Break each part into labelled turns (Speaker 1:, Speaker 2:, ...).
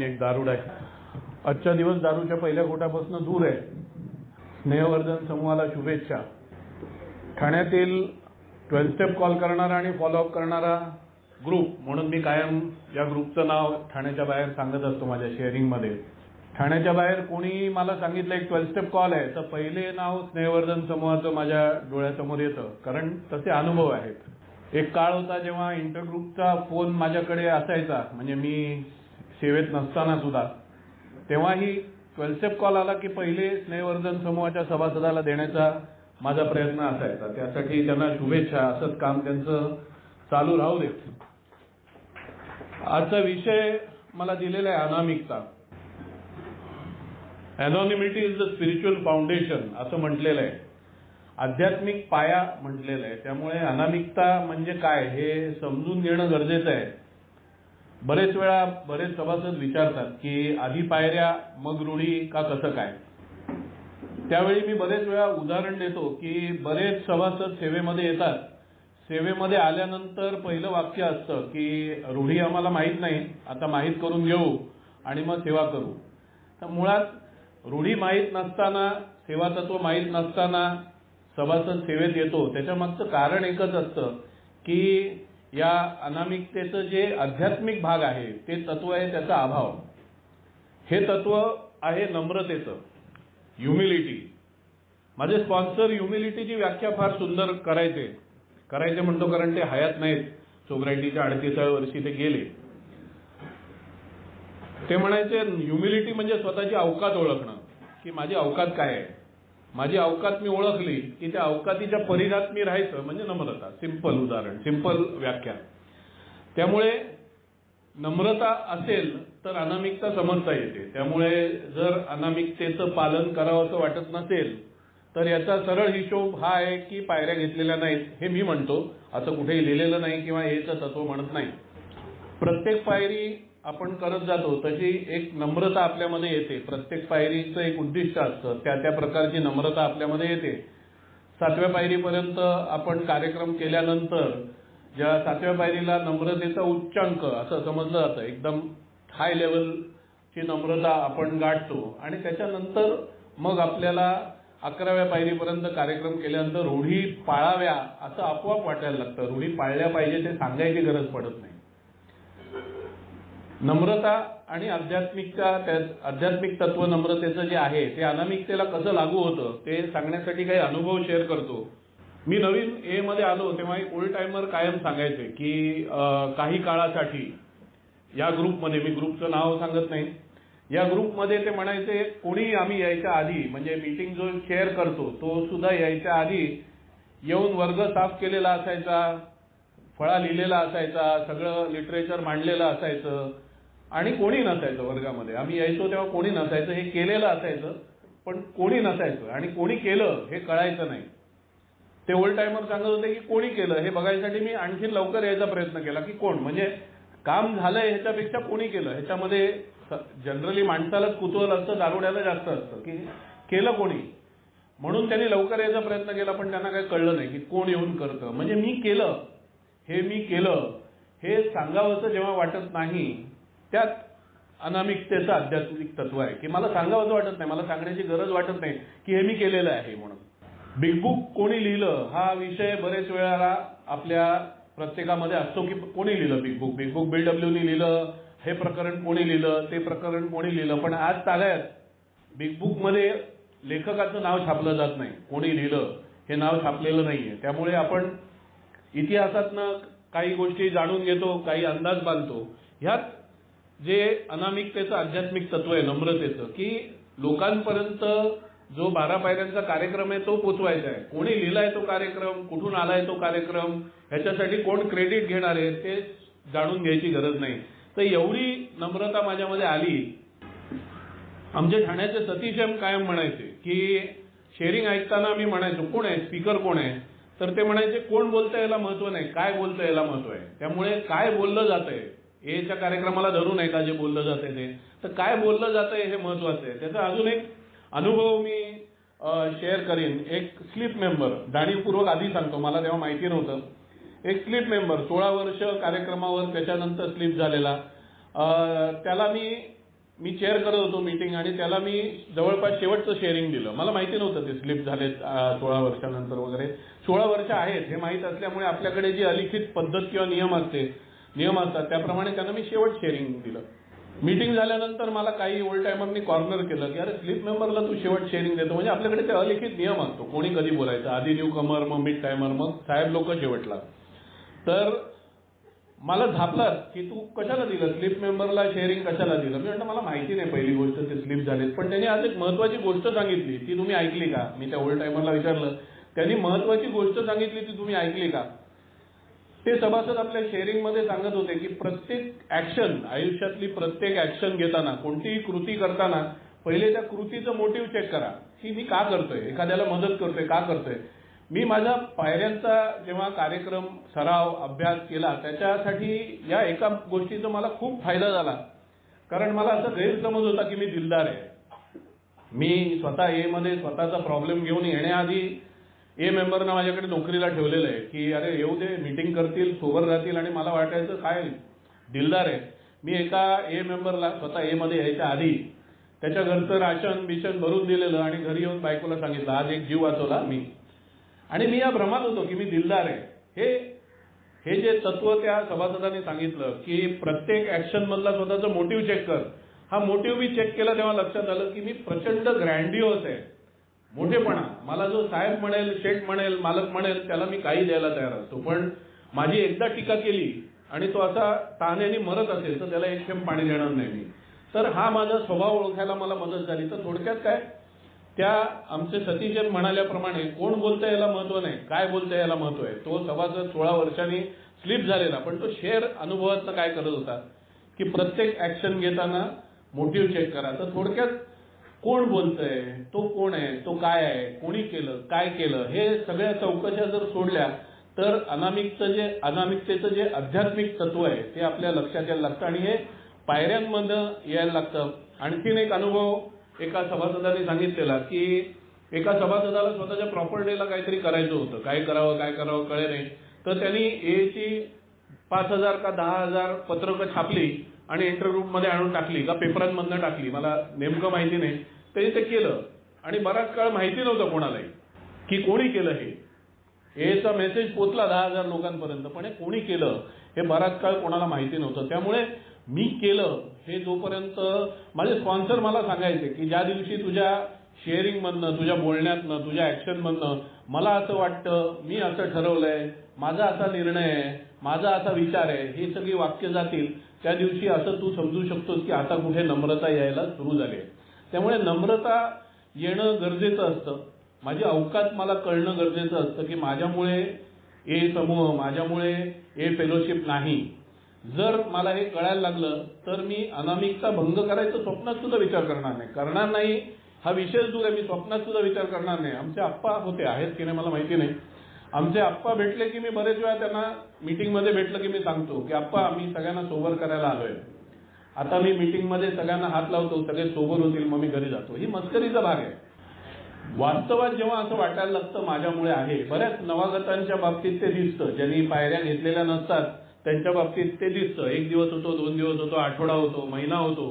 Speaker 1: एक दारूड आहे. आजचा दिवस दारूच्या पहिल्या घोटापासून दूर आहे. स्नेहवर्धन समूहाला शुभेच्छा. ठाण्यातील 12 स्टेप कॉल करणारा आणि फॉलोअप करणारा ग्रुप म्हणून मी कायम या ग्रुपचं नाव ठाण्याच्या बाहेर सांगत असतो माझ्या शेअरिंगमध्ये. ठाण्याच्या बाहेर कोणी मला सांगितलं एक 12 स्टेप कॉल आहे तर पहिले नाव स्नेहवर्धन समूहाचं माझ्या डोळ्यासमोर येतं, कारण तसे अनुभव आहेत. एक काळ होता जेव्हा इंटरग्रुपचा फोन माझ्याकडे असायचा, म्हणजे मी सेवेत नसताना सुद्धा, तेव्हाही 12 स्टेप कॉल आला की पहिले स्नेहवर्धन समूहाच्या सभासदाला देण्याचा माझा प्रयत्न असायचा. त्यासाठी त्यांना शुभेच्छा. असंच काम त्यांचं चालू राहू दे. आजचा विषय मला दिलेला आहे अनामिकता. Anonymity is the spiritual foundation असं म्हटलेलं आहे. आध्यात्मिक पाया म्हटलेलं आहे. त्यामुळे अनामिकता म्हणजे काय हे समजून घेणं गरजेचं आहे. बरेच वेळा बरेच सभासद विचारतात की आधी पायऱ्या मग रूढी का कसं काय. त्यावेळी मी बरेच वेळा उदाहरण देतो की बरेच सभासद सेवेमध्ये येतात. सेवेमध्ये आल्यानंतर पहिलं वाक्य असतं की रूढी आम्हाला माहीत नाही, आता माहीत करून घेऊ आणि मग सेवा करू. तर मुळात रूढी माहीत नसताना, सेवा तत्व माहीत नसताना सभासद सेवेत येतो. त्याच्या मागचं कारण एकच असतं की या अनामिकतेचं जे आध्यात्मिक भाग आहे ते तत्व आहे त्याचा अभाव. हे तत्व आहे नम्रतेचं, ह्युमिलिटी. माझे स्पॉन्सर ह्युमिलिटीची व्याख्या फार सुंदर करायचे म्हणतो, कारण ते हयात नाहीत. सोसायटीच्या 38व्या वर्षी ते गेले. ते म्हणायचे ह्युमिलिटी म्हणजे स्वतःची अवकात ओळखणं, की माझी अवकात काय आहे. माझी अवकात मी ओळखली की त्या अवकातीच्या परिघात मी राहायचं म्हणजे नम्रता. सिंपल उदाहरण, सिंपल व्याख्या. त्यामुळे नम्रता असेल तर अनामिकता समजता येते. त्यामुळे जर अनामिकतेचं पालन करावं असं वाटत नसेल तर याचा सरळ हिशोब हा आहे की पायऱ्या घेतलेल्या नाहीत. हे मी म्हणतो, असं कुठेही लिहिलेलं नाही किंवा हेचं तत्व म्हणत नाही. प्रत्येक पायरी आपण करत जातो तशी एक नम्रता आपल्यामध्ये येते. प्रत्येक पायरीचं एक उद्दिष्ट असतं, त्या प्रकारची नम्रता आपल्यामध्ये येते. 7व्या पायरीपर्यंत आपण कार्यक्रम केल्यानंतर ज्या 7व्या पायरीला नम्रतेचा उच्चांक असं समजलं जातं, एकदम हाय लेवलची नम्रता आपण गाठतो आणि त्याच्यानंतर मग आपल्याला 11व्या पायरीपर्यंत कार्यक्रम केल्यानंतर रूढी पाळाव्या असं आपोआप वाटायला लागतं. रूढी पाळल्या पाहिजे ते सांगायची गरज पडत नाही. नम्रता आणि आध्यात्मिक तत्व नम्रतेचं जे आहे ते अनामिकतेला कसं लागू होतं ते सांगण्यासाठी काही अनुभव शेअर करतो. मी नवीन ए मध्ये आलो तेव्हा एक ओल्ड टायमर कायम सांगायचे की काही काळासाठी या ग्रुपमध्ये, मी ग्रुपचं नाव सांगत नाही, या ग्रुपमध्ये ते म्हणायचे कोणी आम्ही यायच्या आधी, म्हणजे मीटिंग जो चेअर करतो तो सुद्धा यायच्या आधी येऊन वर्ग साफ केलेला असायचा, फळा लिहिलेला असायचा, सगळं लिटरेचर मांडलेलं असायचं आणि कोणी नसायचं वर्गामध्ये. आम्ही यायचो तेव्हा कोणी नसायचं. हे केलेलं असायचं पण कोणी नसायचं आणि कोणी केलं हे कळायचं नाही. ते ओल्ड टायमर सांगत होते की कोणी केलं हे बघायसाठी मी आणखी लवकर यायचा प्रयत्न केला की कोण, म्हणजे काम झालंय ह्याच्यापेक्षा कोणी केलं. ह्याच्यामध्ये जनरली माणसालाच कुतूहल असतं, दारुड्याला जास्त असतं की केलं कोणी. म्हणून त्यांनी लवकर यायचा प्रयत्न केला पण त्यांना काही कळलं नाही की कोण येऊन करतं. म्हणजे मी केलं हे सांगावंसं जेव्हा वाटत नाही त्यात अनामिकतेचं आध्यात्मिक तत्व आहे की मला सांगावंसं वाटत नाही, मला सांगण्याची गरज वाटत नाही की हे मी केलेलं आहे म्हणून. बिग बुक कोणी लिहिलं हा विषय बरेच वेळा आपल्या प्रत्येकामध्ये असतो की कोणी लिहिलं बिग बुक BWनी लिहिलं, हे प्रकरण कोणी लिहिलं, ते प्रकरण कोणी लिहिलं. पण आज तागायत बिग बुकमध्ये लेखकाचं नाव छापलं जात नाही, कोणी लिहिलं हे नाव छापलेलं नाहीये. त्यामुळे आपण इतिहासातनं काही गोष्टी जाणून घेतो, काही अंदाज बांधतो. ह्यात जे अनामिकतेचं आध्यात्मिक तत्व आहे नम्रतेचं, की लोकांपर्यंत जो 12 पायऱ्यांचा कार्यक्रम आहे तो पोचवायचा आहे. कोणी लिहिलाय तो कार्यक्रम, कुठून आलाय तो कार्यक्रम, ह्याच्यासाठी कोण क्रेडिट घेणार आहे ते जाणून घ्यायची गरज नाही. तर एवढी नम्रता माझ्यामध्ये आली. आमचे ठाण्याचे सतीश एम कायम म्हणायचे की शेअरिंग ऐकताना मी म्हणायचो कोण आहे स्पीकर, कोण आहे, तर ते म्हणायचे कोण बोलतंय याला महत्व नाही, काय बोलतंय याला महत्व आहे. त्यामुळे काय बोललं जातंय, एच्या कार्यक्रमाला धरून आहे का जे बोललं जातंय ते, तर काय बोललं जातंय हे महत्वाचं आहे. त्याचा अजून एक अनुभव मी शेअर करीन. एक स्लीप मेंबर, जाणीवपूर्वक आधी सांगतो, मला तेव्हा माहिती नव्हतं. एक स्लीप मेंबर 16 वर्ष कार्यक्रमावर त्याच्यानंतर स्लीप झालेला, त्याला मी मी चेअर करत होतो मीटिंग आणि त्याला मी जवळपास शेवटचं शेअरिंग दिलं. मला माहिती नव्हतं ते स्लिप झाले 16 वर्षानंतर वगैरे. 16 वर्ष आहेत हे माहीत असल्यामुळे आपल्याकडे जी अलिखित पद्धत किंवा नियम असतात त्याप्रमाणे त्यांना मी शेवट शेअरिंग दिलं. मीटिंग झाल्यानंतर मला काही ओल्ड टायमरनी कॉर्नर केलं की अरे स्लिप मेंबरला तू शेवट शेअरिंग देतो. म्हणजे आपल्याकडे ते अलिखित नियम असतो कोणी कधी बोलायचं, आधी न्यू कमर, मग मिड टायमर, मग साहेब लोक शेवटला. तर मला झापलात की तू कशाला दिलं स्लिप मेंबरला शेअरिंग कशाला दिलं. मी म्हटलं मला माहिती नाही पहिली गोष्ट ते स्लिप झालेत, पण त्यांनी आज एक महत्वाची गोष्ट सांगितली ती तुम्ही ऐकली का. मी त्या ओल्ड टायमरला विचारलं, त्यांनी महत्वाची गोष्ट सांगितली ती तुम्ही ऐकली का. ते सभासद आपल्या शेअरिंगमध्ये सांगत होते की प्रत्येक ऍक्शन, आयुष्यातली प्रत्येक ऍक्शन घेताना, कोणतीही कृती करताना पहिले त्या कृतीचं मोटिव्ह चेक करा की मी का करतोय, एखाद्याला मदत करतोय का करतोय. मी माझ्या पायऱ्यांचा जेव्हा कार्यक्रम, सराव, अभ्यास केला त्याच्यासाठी या एका गोष्टीचा मला खूप फायदा झाला. कारण मला असं गैरसमज होता की मी दिलदार आहे. मी स्वतः ए मध्ये स्वतःचा प्रॉब्लेम घेऊन येण्याआधी ए मेंबरना माझ्याकडे नोकरीला ठेवलेलं आहे की अरे येऊ दे, मीटिंग करतील, सोबत राहतील, आणि मला वाटायचं काय दिलदार आहे. मी एका ए मेंबरला स्वतः ए मध्ये यायच्या आधी त्याच्या घरचं राशन बिशन भरून दिलेलं आणि घरी येऊन बायकोला सांगितलं आज एक जीव वाचवला मी. आणि मी या भ्रमात होतो की मी दिलदार आहे. हे जे तत्व त्या सभासदांनी सांगितलं की प्रत्येक ऍक्शन मधला स्वतःचा मोटिव्ह चेक कर, हा मोटिव्ह मी चेक केला तेव्हा लक्षात आलं की मी प्रचंड ग्रँडिओस आहे, मोठेपणा. मला जो साहेब म्हणेल, शेठ म्हणेल, मालक म्हणेल त्याला मी काही द्यायला तयार असतो. पण माझी एकदा टीका केली आणि तो असा ताण्याने मरत असेल तर त्याला एक थेंब पाणी देणार नाही मी. तर हा माझा स्वभाव ओळखायला मला मदत झाली. तर थोडक्यात काय, त्या आमचे सतीशन म्हणाल्याप्रमाणे कोण बोलतंय याला महत्व नाही, काय बोलतंय याला महत्व आहे. तो सभासद 16 वर्षांनी स्लिप झालेला, पण तो शेअर अनुभवातनं काय करत होता की प्रत्येक ऍक्शन घेताना मोटिव्ह चेक करा. तर थोडक्यात कोण बोलतंय, तो कोण आहे, तो काय आहे, कोणी केलं, काय केलं, हे सगळ्या चौकशा जर सोडल्या तर अनामिकतेचं जे आध्यात्मिक तत्व आहे ते आपल्या लक्षात यायला लागतं आणि हे पायऱ्यांमधनं यायला लागतं. आणखीन एक अनुभव एका सभासदाने सांगितलेला की एका सभासदाला स्वतःच्या प्रॉपर्टीला काहीतरी करायचं होतं, काय करावं कळे नाही. तर त्यांनी एची 5,000 का 10,000 पत्रकं छापली आणि इंटरग्रुपमध्ये आणून टाकली का पेपरांमधनं टाकली, मला नेमकं माहिती नाही. त्यांनी ते केलं आणि बराच काळ माहिती नव्हतं कोणालाही की कोणी केलं. हेचा मेसेज पोचला 10,000 लोकांपर्यंत, पण हे कोणी केलं हे बराच काळ कोणाला माहिती नव्हतं. त्यामुळे मी केलं हे जोपर्यंत माझे स्पॉन्सर मला सांगायचे की ज्या दिवशी तुझ्या शेअरिंगमधनं, तुझ्या बोलण्यातनं, तुझ्या ऍक्शनमधनं मला असं वाटतं, मी असं ठरवलंय, माझा असा निर्णय आहे, माझा असा विचार आहे, ही सगळी वाक्य जातील, त्या दिवशी असं तू समजू शकतोस की आता कुठे नम्रता यायला सुरू झाली आहे. त्यामुळे नम्रता येणं गरजेचं असतं. माझी अवकात मला कळणं गरजेचं असतं की माझ्यामुळे ए समूह, माझ्यामुळे ए फेलोशिप नाही. जर मला हे कळायला लागलं तर मी अनामिकता भंग करायचं स्वप्नात सुद्धा विचार करणार नाही. हा विषय दूर आहे, मी स्वप्नात सुद्धा विचार करणार नाही. आमचे आप्पा होते, आहेत की नाही मला माहिती नाही, आमचे आप्पा भेटले की मी बरेच वेळा त्यांना मीटिंगमध्ये भेटलं की मी सांगतो की आप्पा मी सगळ्यांना सोबर करायला आलोय, आता मी मीटिंगमध्ये सगळ्यांना हात लावतो, सगळे सोबर होतील, मग मी घरी जातो. ही मस्करीचा भाग आहे. वास्तवात जेव्हा असं वाटायला लागतं माझ्यामुळे आहे, बऱ्याच नवागतांच्या बाबतीत ते दिसतं, ज्यांनी पायऱ्या घेतलेल्या नसतात त्यांच्या बाबतीत ते दिसतं. 1 दिवस होतो, 2 दिवस होतो, आठवडा होतो, महिना होतो,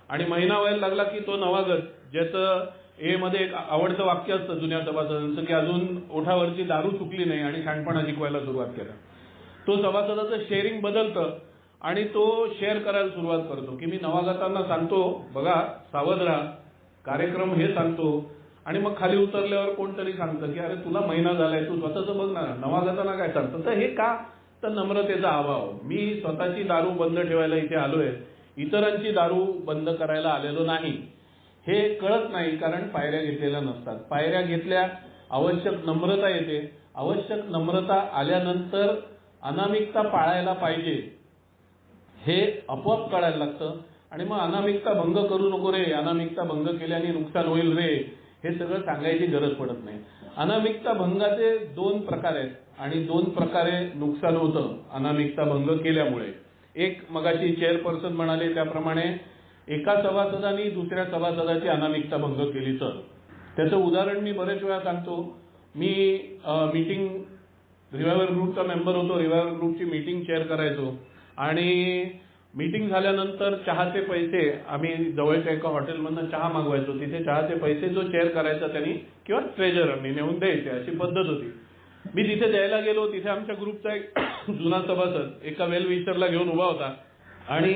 Speaker 1: आणि महिना व्हायला लागला की तो नवागत ज्याचं ए मध्ये एक आवडतं वाक्य असतं जुन्या सभासदांचं की अजून ओठावरची दारू चुकली नाही आणि शहाणपणा शिकवायला सुरुवात केला, तो सभासदाचं शेअरिंग बदलतं आणि तो शेअर करायला सुरुवात करतो की मी नवागतांना सांगतो बघा सावध राहा, कार्यक्रम हे सांगतो, आणि मग खाली उतरल्यावर कोणतरी सांगतं की अरे तुला महिना झालाय, तू स्वतःचं बघ ना, नवागतांना काय सांगतं. तर हे का, तर नम्रतेचा अभाव. मी स्वतःची दारू बंद ठेवायला इथे आलोय, इतरांची दारू बंद करायला आलेलो नाही. हे कळत नाही कारण पायऱ्या घेतलेल्या नसतात. पायऱ्या घेतल्या, आवश्यक नम्रता येते, आवश्यक नम्रता आल्यानंतर अनामिकता पाळायला पाहिजे हे आपोआप कळायला लागतं. आणि मग अनामिकता भंग करू नको रे, अनामिकता भंग केल्याने नुकसान होईल रे, हे सगळं सांगायची गरज पडत नाही. अनामिकता भंगाचे 2 प्रकार आहेत आणि 2 प्रकारे नुकसान होतं अनामिकता भंग केल्यामुळे. एक मगाशी चेअरपर्सन म्हणाले त्याप्रमाणे एका सभासदाने दुसऱ्या सभासदाची अनामिकता भंग केली तर त्याचं उदाहरण मी बरेच वेळा सांगतो. मी मीटिंग रिवायव्हल ग्रुपचा मेंबर होतो, रिवायव्हल ग्रुपची मीटिंग चेअर करायचो आणि मीटिंग झाल्यानंतर चहाचे पैसे आम्ही जवळच्या एका हॉटेलमधनं चहा मागवायचो, तिथे चहाचे पैसे जो चेअर करायचा त्यांनी किंवा ट्रेजररनी नेऊन द्यायचे, अशी पद्धत होती. मी तिथे द्यायला गेलो, तिथे आमच्या ग्रुपचा एक जुना सभासद एका वेल विशरला घेऊन उभा होता आणि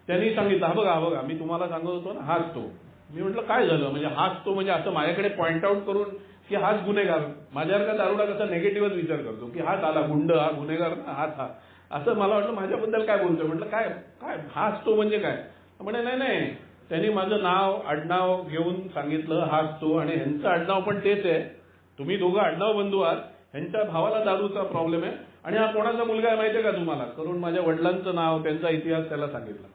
Speaker 1: त्यांनी सांगितलं, हा बघा मी तुम्हाला सांगत होतो ना, हाच तो. मी म्हटलं काय झालं, म्हणजे हाच तो म्हणजे असं माझ्याकडे पॉइंट आउट करून की हाच गुन्हेगार. माझ्यावर का दारुडा कसा नेगेटिव्हच विचार करतो की हाच आला गुंड, हा गुन्हेगार ना, हाच हा, असं मला वाटलं माझ्याबद्दल काय बोलतोय. म्हटलं काय काय हाच तो म्हणजे काय. म्हणे नाही, त्यांनी माझं नाव आडनाव घेऊन सांगितलं हाच तो, आणि ह्यांचं आडनाव पण तेच आहे, तुम्ही दोघं आडनाव बंधू आहात, ह्यांच्या भावाला दारूचा प्रॉब्लेम आहे आणि हा कोणाचा मुलगा आहे माहितीये का तुम्हाला, करून माझ्या वडिलांचं नाव त्यांचा इतिहास त्याला सांगितला.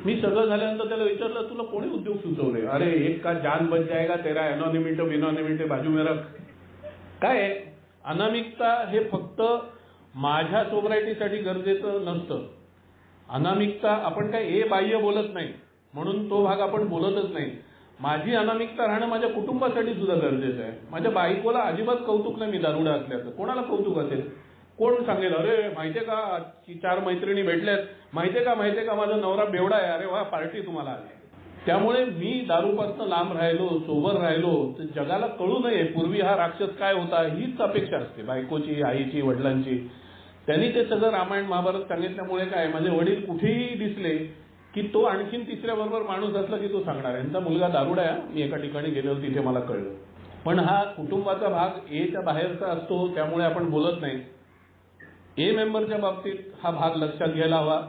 Speaker 1: मी सगळं झाल्यानंतर त्याला विचारलं, तुला कोणी उद्योग सुचवले. अरे एक का जान बच जाएगा तेरा एनॉनिमिटी बिनॉनिमिटी बाजू में रख. काय अनामिकता हे फक्त माझ्या सोबरायटीसाठी गरजेचं नसतं. अनामिकता आपण काय बाह्य बोलत नाही म्हणून तो भाग आपण बोलतच नाही. माझी अनामिकता राहणं माझ्या कुटुंबासाठी सुद्धा गरजेचं आहे. माझ्या बायकोला अजिबात कौतुक नाही मी दारुडा असल्याचं. कोणाला कौतुक असेल, कोण सांगेल अरे माहितीये का की 4 मैत्रिणी भेटल्यात, माहितीये का माझा नवरा बेवडा आहे, अरे वा पार्टी तुम्हाला आली. त्यामुळे मी दारूपासून लांब राहिलो, सोबर राहिलो तर जगाला कळू नये पूर्वी हा राक्षस काय होता, हीच अपेक्षा असते बायकोची, आईची, वडिलांची. त्यांनी ते सगळं रामायण महाभारत सांगितल्यामुळे काय माझे वडील कुठेही दिसले की तो आणखीन तिसऱ्या बरोबर माणूस असला की तो सांगणार यांचा मुलगा दारुडा आहे, मी एका ठिकाणी गेलो तिथे मला कळलं. पण हा कुटुंबाचा भाग एच्या बाहेरचा असतो त्यामुळे आपण बोलत नाही. ए मेंबरच्या बाबतीत हा भाग लक्षात घ्यायला हवा.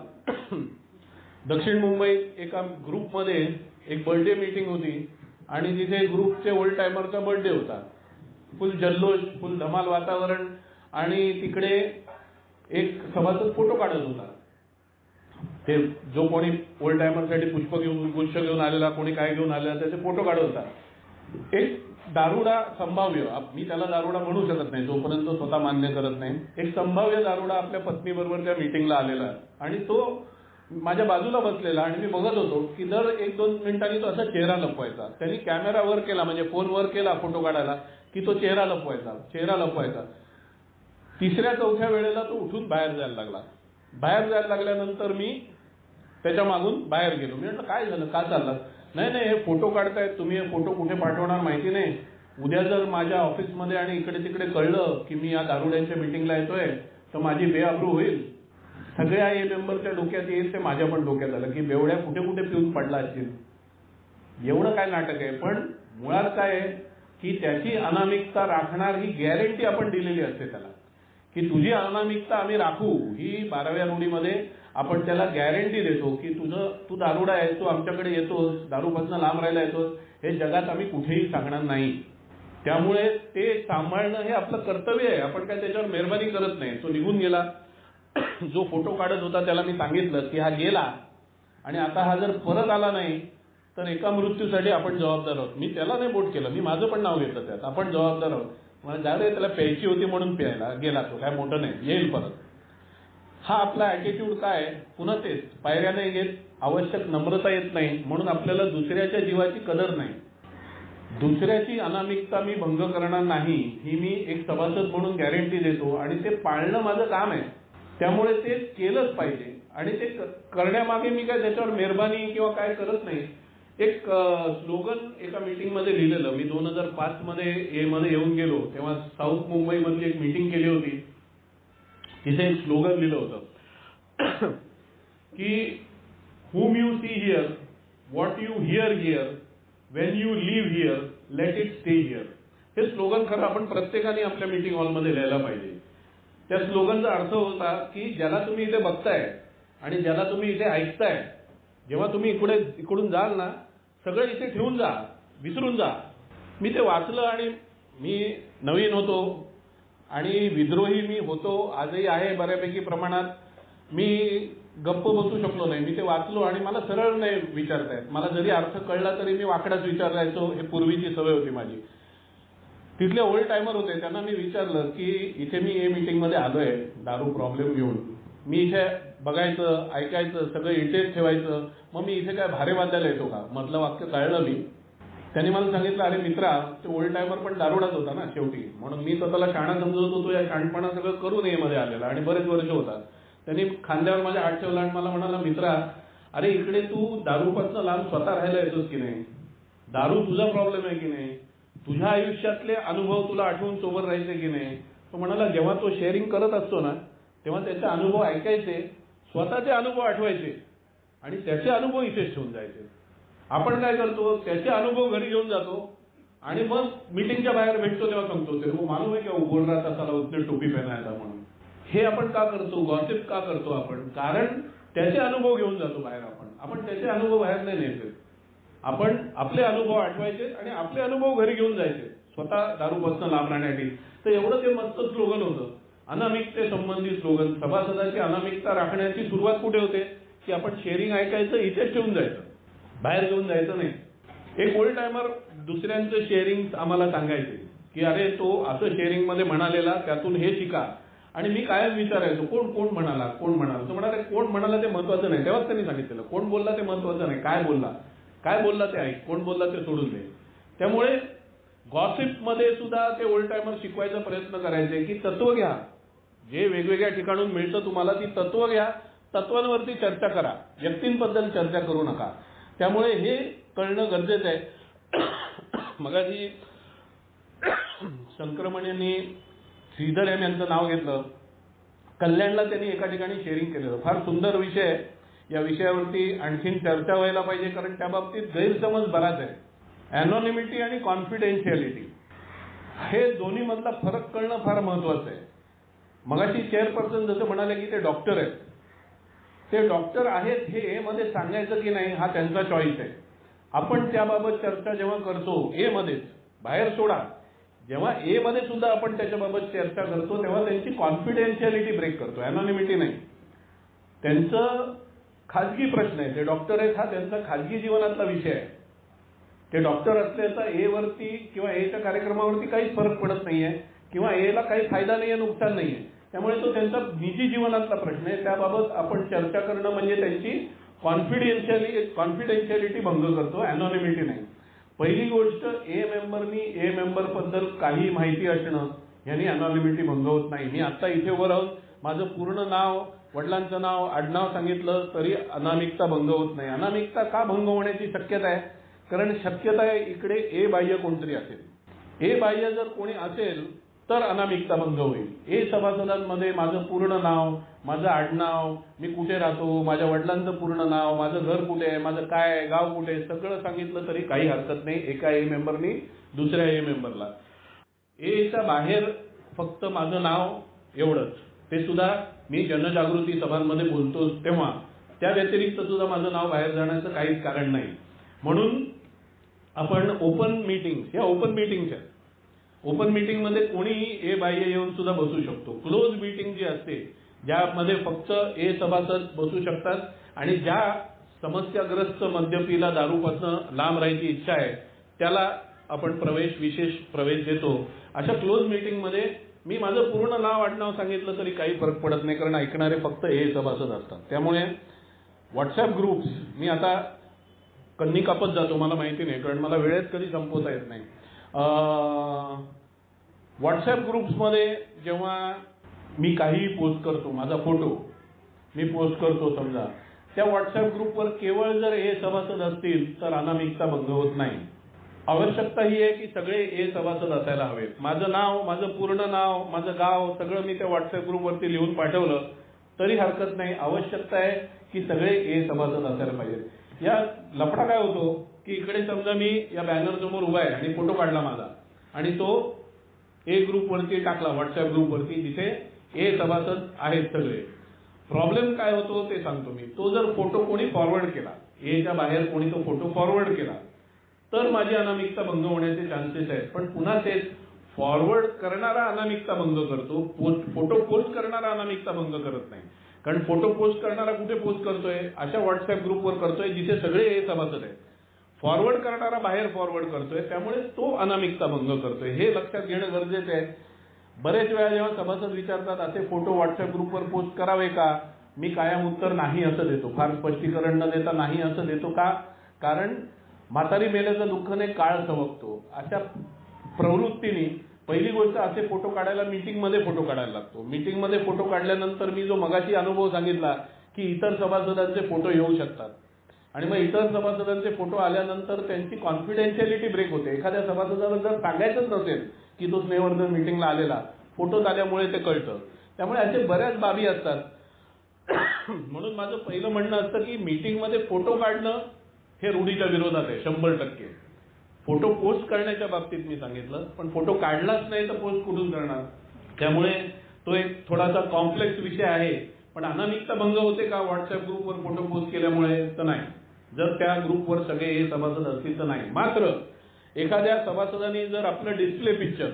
Speaker 1: दक्षिण मुंबईत एका ग्रुपमध्ये एक बर्थडे मीटिंग होती आणि तिथे ग्रुपचे ओल्ड टायमरचा बर्थडे होता. फुल जल्लोष, फुल धमाल वातावरण, आणि तिकडे एक सभासद फोटो काढत होता. ते जो कोणी ओल्ड टायमरसाठी पुष्प घेऊन, गुच्छ घेऊन आलेला, कोणी काय घेऊन आलेला, त्याचे फोटो काढत होता. एक दारुडा संभाव्य, मी त्याला दारुडा म्हणू शकत नाही जोपर्यंत स्वतः मान्य करत नाही, एक संभाव्य दारुडा आपल्या पत्नीबरोबर त्या मीटिंगला आलेला आणि तो माझ्या बाजूला बसलेला आणि मी बघत होतो की दर 1-2 मिनिटांनी तो असा चेहरा लपवायचा. त्यांनी कॅमेरा वर केला, म्हणजे फोन वर केला फोटो काढायला की तो चेहरा लपवायचा. 3ऱ्या-4थ्या वेळेला तो उठून बाहेर जायला लागला. बाहेर जायला लागल्यानंतर मी त्याच्या मागून बाहेर गेलो. मी म्हटलं काय झालं, का चालला. नाही हे फोटो काढतायत तुम्ही, हे फोटो कुठे पाठवणार माहिती नाही, उद्या जर माझ्या ऑफिसमध्ये आणि इकडे तिकडे कळलं की मी या दारुड्यांच्या मीटिंगला येतोय तर माझी बेअब्रू होईल. सगळ्या ए मेंबरच्या डोक्यात येईल ते माझ्या पण डोक्यात आलं की बेवड्या कुठे कुठे पिऊन पडला असतील. एवढं काय नाटक आहे. पण मुळात काय आहे की त्याची अनामिकता राखणार ही गॅरंटी आपण दिलेली असते त्याला, की तुझी अनामिकता आम्ही राखू. ही 12व्या रूढीमध्ये आपण त्याला गॅरंटी देतो की तू दारुडा आहे, तू आमच्याकडे येतोस, दारूपासून लांब राहायला येतोस, हे जगात आम्ही कुठेही सांगणार नाही. त्यामुळे ते सांभाळणं हे आपलं कर्तव्य आहे. आपण काय त्याच्यावर मेहरबानी करत नाही. तो निघून गेला. जो फोटो काढत होता त्याला मी सांगितलं की हा गेला आणि आता हा जर परत आला नाही तर एका मृत्यूसाठी आपण जबाबदार आहोत. मी त्याला नाही बोट केलं, मी माझं पण नाव घेतलं त्यात, आपण जबाबदार आहोत. मला जा रे, त्याला प्यायची होती म्हणून प्यायला गेला, तो काय मोठं नाही, येईल परत. हा आपला ॲटिट्यूड काय, पुन्हा तेच पायऱ्या नाही घेत, आवश्यक नम्रता येत नाही, म्हणून आपल्याला दुसऱ्याच्या जीवाची कदर नाही. दुसऱ्याची अनामिकता मी भंग करणार नाही ही मी एक सभासद म्हणून गॅरंटी देतो आणि ते पाळणं माझं काम आहे. त्यामुळे ते केलंच पाहिजे आणि ते करण्यामागे मी काय त्याच्यावर मेहरबानी किंवा काय करत नाही. एक स्लोगन एका मीटिंगमध्ये लिहिलेलं मी 2005 मध्ये येऊन गेलो तेव्हा साऊथ मुंबईमधली एक मीटिंग केली होती. तिथे एक स्लोगन लिहिलं होतं की whom you see here, what you hear here, when you leave here, let it stay here. हे स्लोगन खरं आपण प्रत्येकाने आपल्या मीटिंग हॉलमध्ये लिहायला पाहिजे. त्या स्लोगनचा अर्थ होता की ज्याला तुम्ही इथे बघताय आणि ज्याला तुम्ही इथे ऐकताय, जेव्हा तुम्ही इकडून जाल ना, सगळं इथे ठेवून जा, विसरून जा. मी ते वाचलं आणि मी नवीन होतो आणि विद्रोही मी होतो, आजही आहे बऱ्यापैकी प्रमाणात. मी गप्प बसू शकलो नाही. मी ते वाचलो आणि मला सरळ नाही विचारतायत. मला जरी अर्थ कळला तरी मी वाकडाच विचारायचो. हे पूर्वीची सवय होती माझी. तिथले ओल्ड टायमर होते, त्यांना मी विचारलं की इथे मी ए मीटिंगमध्ये आलोय दारू प्रॉब्लेम घेऊन, मी इथे बघायचं, ऐकायचं, सगळं इंटरेस्ट ठेवायचं, मग मी इथे काय भारे वाजायला येतो का. मधलं वाक्य कळलं मी. त्यांनी मला सांगितलं, अरे मित्रा, ते ओल्ड टायमर पण दारुडाच होता ना शेवटी, म्हणून मी स्वतःला शहाणा समजत होतो. या शहाणपणा सगळं करू नये मध्ये आलेला आणि बरेच वर्ष होता. त्यांनी खांद्यावर माझ्या हात ठेवला आणि मला म्हणाला, मित्रा अरे इकडे तू दारूपासून लांब स्वतः राहायला येतोस की नाही, दारू तुझा प्रॉब्लेम आहे की नाही, तुझ्या आयुष्यातले अनुभव तुला आठवून सोबत राहायचे की नाही. तो म्हणाला जेव्हा तो शेअरिंग करत असतो ना तेव्हा त्याचे अनुभव ऐकायचे, स्वतःचे अनुभव आठवायचे आणि त्याचे अनुभव इथेच ठेवून जायचे. आपण काय करतो, त्याचे अनुभव घरी घेऊन जातो आणि मग मीटिंगच्या बाहेर भेटतो तेव्हा सांगतो ते मालूम है क्या वो बोल रहा था साला उसने टोपी पहनाया था म्हणून. हे आपण का करतो, गॉसिप का करतो आपण, कारण त्याचे अनुभव घेऊन जातो बाहेर. आपण त्याचे अनुभव बाहेर नाही न्यायचे, आपण आपले अनुभव आठवायचे आणि आपले अनुभव घरी घेऊन जायचे स्वतः दारूपासून लांब राहण्यासाठी. तर एवढं ते मस्त स्लोगन होतं, अनामिकते संबंधी स्लोगन. सभासदांची अनामिकता राखण्याची सुरुवात कुठे होते की आपण शेअरिंग ऐकायचं, इथेच ठेवून जायचं, बाहेर घेऊन जायचं नाही. एक ओल्ड टायमर दुसऱ्यांचं शेअरिंग आम्हाला सांगायचे की अरे तो असं शेअरिंग मध्ये म्हणालेला, त्यातून हे शिका. आणि मी कायम विचारायचो कोण कोण म्हणाला, कोण म्हणाला. तो म्हणाला कोण म्हणाला ते महत्वाचं नाही. तेव्हाच त्यांनी सांगितलेलं कोण बोलला ते महत्वाचं नाही, काय बोलला ते ऐक, कोण बोलला ते सोडून दे. त्यामुळे गॉसिप मध्ये सुद्धा ते ओल्ड टायमर शिकवायचा प्रयत्न करायचे की तत्व घ्या, जे वेगवेगळ्या ठिकाणून मिळतं तुम्हाला ती तत्व घ्या, तत्वांवरती चर्चा करा, व्यक्तींबद्दल चर्चा करू नका. त्यामुळे हे कळणं गरजेचं आहे. मगाशी संक्रमण यांनी श्रीधर एम यांचं नाव घेतलं. कल्याणला त्यांनी एका ठिकाणी शेअरिंग केलेलं, फार सुंदर विषय आहे. या विषयावरती आणखीन चर्चा व्हायला पाहिजे, कारण त्या बाबतीत गैरसमज बराच आहे. अनॉनिमिटी आणि कॉन्फिडेन्शियलिटी हे दोन्ही मधला फरक कळणं फार महत्वाचं आहे. मगाशी चेअरपर्सन जसं म्हणाले की ते डॉक्टर आहेत, ते डॉक्टर आहेत हे ए मध्ये सांगायचं की नाही हा त्यांचा चॉईस आहे. आपण त्याबाबत चर्चा जेव्हा करतो ए मध्येच, बाहेर सोडा, जेव्हा ए मध्ये सुद्धा आपण त्याच्याबाबत चर्चा करतो तेव्हा त्यांची कॉन्फिडेन्शियलिटी ब्रेक करतो, अनॉनिमिटी नाही. त्यांचं खाजगी प्रश्न आहे, ते डॉक्टर आहेत, हा त्यांचा खाजगी जीवनातला विषय आहे. ते डॉक्टर असल्याचा ए वरती किंवा एच्या कार्यक्रमावरती काहीच फरक पडत नाहीये किंवा एला काही फायदा नाहीये, नुकसान नाहीये. त्यामुळे तो त्यांचा निजी जीवनातला प्रश्न आहे, त्याबाबत आपण चर्चा करणं म्हणजे त्यांची कॉन्फिडेन्शियलिटी भंग करतो, अनॉनिमिटी नाही. पहिली गोष्ट ए मेंबरनी ए मेंबर बद्दल काही माहिती असणं यांनी अनॉनिमिटी भंग होत नाही. मी आता इथे उभं राहून माझं पूर्ण नाव, वडिलांचं नाव, आडनाव सांगितलं तरी अनामिकता भंग होत नाही. अनामिकता का भंग होण्याची शक्यता आहे, कारण शक्यता आहे इकडे ए बाह्य कोणतरी असेल. ए बाह्य जर कोणी असेल तर अनामिकता भंग होईल. ए सभासदांमध्ये माझं पूर्ण नाव, माझं आडनाव, मी कुठे राहतो, माझ्या वडिलांचं पूर्ण नाव, माझं घर कुठे आहे, माझं काय आहे, गाव कुठे आहे, सगळं सांगितलं तरी काही हरकत नाही एका ए मेंबरनी दुसऱ्या ए मेंबरला. एच्या बाहेर फक्त माझं नाव एवढंच, ते सुद्धा मी जनजागृती सभांमध्ये बोलतो तेव्हा, त्या व्यतिरिक्त सुद्धा माझं नाव बाहेर जाण्याचं काहीच कारण नाही. म्हणून आपण ओपन मीटिंग, या ओपन मीटिंगच्या ओपन मीटिंग मध्ये कोणीही ए बाह्य येऊन सुद्धा बसू शकतो. क्लोज मीटिंग जी असते ज्यामध्ये फक्त ए सभासद बसू शकतात आणि ज्या समस्याग्रस्त मद्यपीला दारूपासून लांब राहायची इच्छा आहे त्याला आपण विशेष प्रवेश देतो. अशा क्लोज मीटिंग मध्ये मी माझं पूर्ण नाव आडनाव सांगितलं तरी काही फरक पडत नाही, कारण ऐकणारे फक्त ए सभासद असतात. त्यामुळे व्हॉट्सअप ग्रुप्स, मी आता कन्नी कापत जातो, मला माहिती नाही, कारण मला वेळेत कधी संपवता येत नाही. व्हॉट्सअप ग्रुप्समध्ये जेव्हा मी काहीही पोस्ट करतो, माझा फोटो मी पोस्ट करतो समजा, त्या व्हॉट्सअप ग्रुपवर केवळ जर ए सभासद असतील तर अनामिकता भंग होत नाही. आवश्यकता ही आहे की सगळे ए सभासद असायला हवेत. माझं नाव, माझं पूर्ण नाव, माझं गाव सगळं मी त्या व्हॉट्सअप ग्रुपवरती लिहून पाठवलं तरी हरकत नाही. आवश्यकता आहे की सगळे ए सभासद असायला पाहिजेत. या लफडा काय होतो की इकडे समजा मी या बॅनर समोर उभा आहे आणि फोटो काढला माझा आणि तो ए ग्रुपवरती टाकला, व्हॉट्सअप ग्रुपवरती, जिथे ए सभासद आहेत सगळे. प्रॉब्लेम काय होतो ते सांगतो मी. तो जर फोटो कोणी फॉरवर्ड केला, एच्या बाहेर कोणी तो फोटो फॉरवर्ड केला तर माझी अनामिकता भंग होण्याचे चान्सेस आहेत. पण पुन्हा तेच फॉरवर्ड करणारा अनामिकता भंग करतो, फोटो पोस्ट करणारा अनामिकता भंग करत नाही. कारण फोटो पोस्ट करणारा कुठे पोस्ट करतोय, अशा व्हॉट्सअप ग्रुपवर करतोय जिथे सगळे ए सभासद आहेत. फॉरवर्ड करणारा बाहेर फॉरवर्ड करतोय, त्यामुळे तो अनामिकता भंग करतोय. हे लक्षात घेणं गरजेचं आहे. बरेच वेळा जेव्हा सभासद विचारतात असे फोटो व्हॉट्सअप ग्रुपवर पोस्ट करावे का, मी कायम उत्तर नाही असं देतो. फार स्पष्टीकरण न देता नाही असं देतो. का? कारण म्हातारी मेल्याचं दुःख नाही, काळ सवकतो. अशा प्रवृत्तीने पहिली गोष्ट, असे फोटो काढायला मीटिंगमध्ये फोटो काढायला लागतो. मीटिंगमध्ये फोटो काढल्यानंतर मी जो मगाशी अनुभव सांगितला की इतर सभासदांचे फोटो येऊ शकतात आणि मग इतर सभासदांचे फोटो आल्यानंतर त्यांची कॉन्फिडेन्शियलिटी ब्रेक होते. एखाद्या सभासदाला जर सांगायचंच नसेल की तो स्नेहवर्धन मीटिंगला आलेला, फोटोज आल्यामुळे ते कळतं. त्यामुळे असे बऱ्याच बाबी असतात. म्हणून माझं पहिलं म्हणणं असतं की मीटिंगमध्ये फोटो काढणं हे रूढीच्या विरोधात आहे 100%. फोटो पोस्ट करण्याच्या बाबतीत मी सांगितलं, पण फोटो काढलाच नाही तर पोस्ट कुठून करणार? त्यामुळे तो एक थोडासा कॉम्प्लेक्स विषय आहे. पण अनामिकता भंग होते का व्हॉट्सअप ग्रुपवर फोटो पोस्ट केल्यामुळे? तर नाही. जर त्या ग्रुपवर सगळे हे सभासद असतील तर नाही. मात्र एखाद्या सभासदांनी जर आपलं डिस्प्ले पिक्चर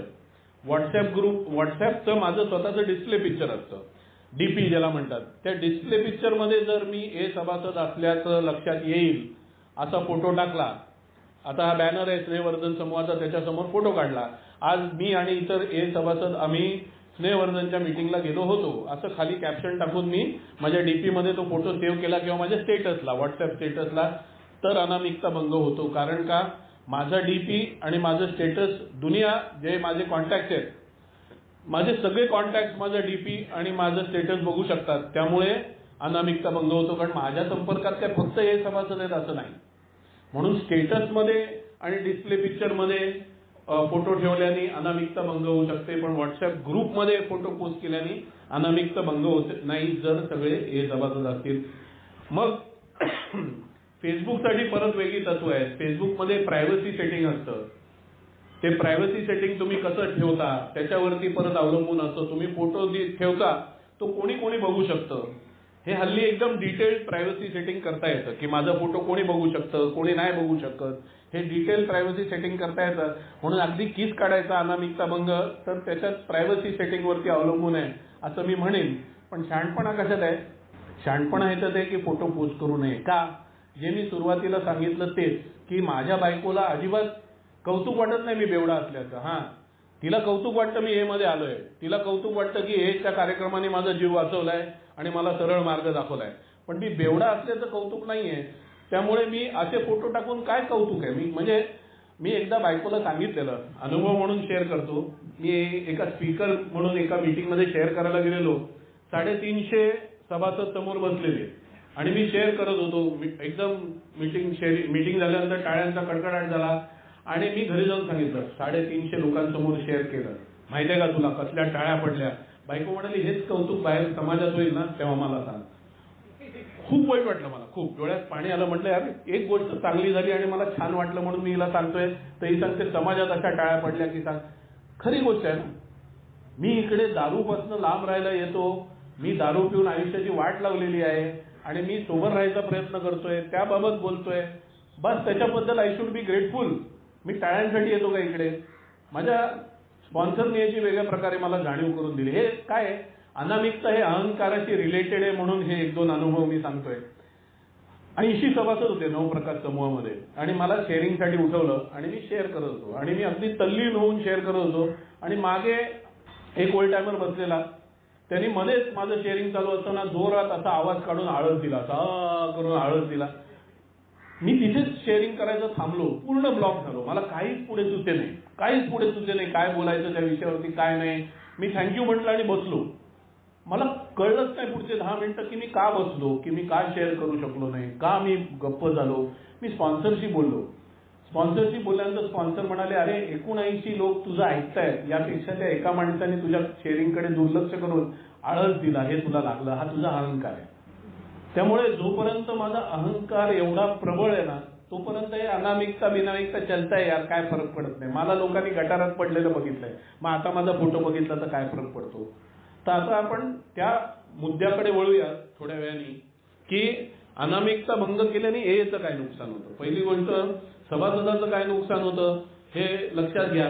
Speaker 1: व्हॉट्सअपचं माझं स्वतःचं डिस्प्ले पिक्चर असतं, डीपी ज्याला म्हणतात, त्या डिस्प्ले पिक्चरमध्ये जर मी ए सभासद असल्याचं लक्षात येईल असा फोटो टाकला, आता हा बॅनर आहे स्नेहवर्धन समूहाचा, त्याच्यासमोर फोटो काढला, आज मी आणि इतर ए सभासद आम्ही स्नेहवर्धनच्या मीटिंगला गेलो होतो असं खाली कॅप्शन टाकून मी माझ्या डीपी मध्ये तो फोटो सेव्ह केला किंवा माझ्या स्टेटसला, व्हॉट्सअप स्टेटसला, तर अनामिकता भंग होतो. कारण का, माझा डीपी आणि माझं स्टेटस, दुनिया जे माझे कॉन्टॅक्ट आहेत, माझे सगळे कॉन्टॅक्ट माझा डीपी आणि माझं स्टेटस बघू शकतात. त्यामुळे अनामिकता भंग होतो. कारण माझ्या संपर्कात काय फक्त ए सभासद आहेत असं नाही. म्हणून स्टेटसमध्ये आणि डिस्प्ले पिक्चरमध्ये फोटो ठेवल्याने अनामिकता भंग होऊ शकते, पण व्हॉट्सअप ग्रुपमध्ये फोटो पोस्ट केल्याने अनामिकता भंग होत नाही जर सगळे ए सभासद असतील. मग फेसबुकसाठी परत वेगळी तत्व आहेत. फेसबुकमध्ये प्रायव्हसी सेटिंग असतं. ते प्रायव्हसी सेटिंग तुम्ही कसं ठेवता त्याच्यावरती परत अवलंबून असतं. तुम्ही फोटो ठेवता तो कोणी कोणी बघू शकतं, हे हल्ली एकदम डिटेल्ड प्रायव्हसी सेटिंग करता येतं की माझा फोटो कोणी बघू शकतं, कोणी नाही बघू शकत, हे डिटेल प्रायव्हसी सेटिंग करता येतं. म्हणून अगदी किस काढायचा अनामिकता भंग तर त्याच्यात प्रायव्हसी सेटिंगवरती अवलंबून आहे असं मी म्हणेन. पण शहाणपणा कशात आहे? शहाणपणा ह्याच्यात आहे की फोटो पोस्ट करू नये. का? जे मी सुरुवातीला सांगितलं तेच, की माझ्या बायकोला अजिबात कौतुक वाटत नाही मी बेवडा असल्याचं. हां, तिला कौतुक वाटतं मी ए मध्ये आलोय, तिला कौतुक वाटतं की एच्या कार्यक्रमाने माझा जीव वाचवलाय आणि मला सरळ मार्ग दाखवलाय, पण मी बेवडा असल्याचं कौतुक नाहीये. त्यामुळे मी असे फोटो टाकून काय कौतुक आहे? मी एकदा बायकोला सांगितलेलं, अनुभव म्हणून शेअर करतो. मी एका स्पीकर म्हणून एका मीटिंगमध्ये शेअर करायला गेलेलो. 350 सभासद समोर बसलेले आणि मी शेअर करत होतो. एकदम मीटिंग झाल्यानंतर टाळ्यांचा कडकडाट झाला आणि मी घरी जाऊन सांगितलं 350 लोकांसमोर शेअर केलं. माहितीये का तुला कसल्या टाळ्या पडल्या? बायको म्हणाली हेच कौतुक बाहेर समाजात होईल ना तेव्हा मला सांग. खूप वाईट वाटलं मला, खूप डोळ्यात पाणी आलं. म्हटलं यार, एक गोष्ट चांगली झाली आणि मला छान वाटलं म्हणून मी हिला सांगतोय, तर ही सांगते समाजात अशा टाळ्या पडल्या की सांग. खरी गोष्ट आहे ना. मी इकडे दारूपासून लांब राहायला येतो, मी दारू पिऊन आयुष्याची वाट लावलेली आहे आणि मी सोबर राहायचा प्रयत्न करतोय, त्याबाबत बोलतोय, बस त्याच्याबद्दल आय शुड बी ग्रेटफुल. मी टाळ्यांसाठी येतो का इकडे? माझ्या स्पॉन्सरने याची वेगळ्या प्रकारे मला जाणीव करून दिली. हे काय आहे? अनामिकता हे अहंकाराशी रिलेटेड आहे म्हणून हे 1-2 अनुभव मी सांगतोय. 80 सभासद होते 9 प्रकाश समूहामध्ये आणि मला शेअरिंगसाठी उठवलं आणि मी शेअर करत होतो आणि मी अगदी तल्लीन होऊन शेअर करत होतो आणि मागे एक ओल्ड टायमर बसलेला, त्यांनी मध्येच माझं शेअरिंग चालू असताना जोरात असा आवाज काढून आळस दिला, असा करून आळस दिला. मी तिथेच शेअरिंग करायचं थांबलो, पूर्ण ब्लॉक झालो. मला काहीच पुढे सुचे नाही, काय बोलायचं त्या विषयावरती काय नाही. मी थँक्यू म्हटलं आणि बसलो. मला कळलंच नाही पुढचे 10 मिनिटं की मी का बसलो, की मी का शेअर करू शकलो नाही, का मी गप्प झालो. मी स्पॉन्सरशी बोलल्यानंतर स्पॉन्सर म्हणाले, अरे 79 लोक तुझं ऐकतायत, यापेक्षा त्या एका माणसाने तुझ्या शेअरिंगकडे दुर्लक्ष करून आळस दिला, हे तुला लागलं, हा तुझा अहंकार आहे. त्यामुळे जोपर्यंत माझा अहंकार एवढा प्रबळ आहे ना, तोपर्यंत हे अनामिकता बिनामिकता चलताय यार, काय फरक पडत नाही. मला लोकांनी गटारात पडलेलं बघितलंय, मग आता माझा फोटो बघितला तर काय फरक पडतो. तर आता आपण त्या मुद्द्याकडे वळूया थोड्या वेळाने, की अनामिकता भंग केल्याने एचं काय नुकसान होतं. पहिली गोष्ट, सभासदाचं काय नुकसान होतं हे लक्षात घ्या.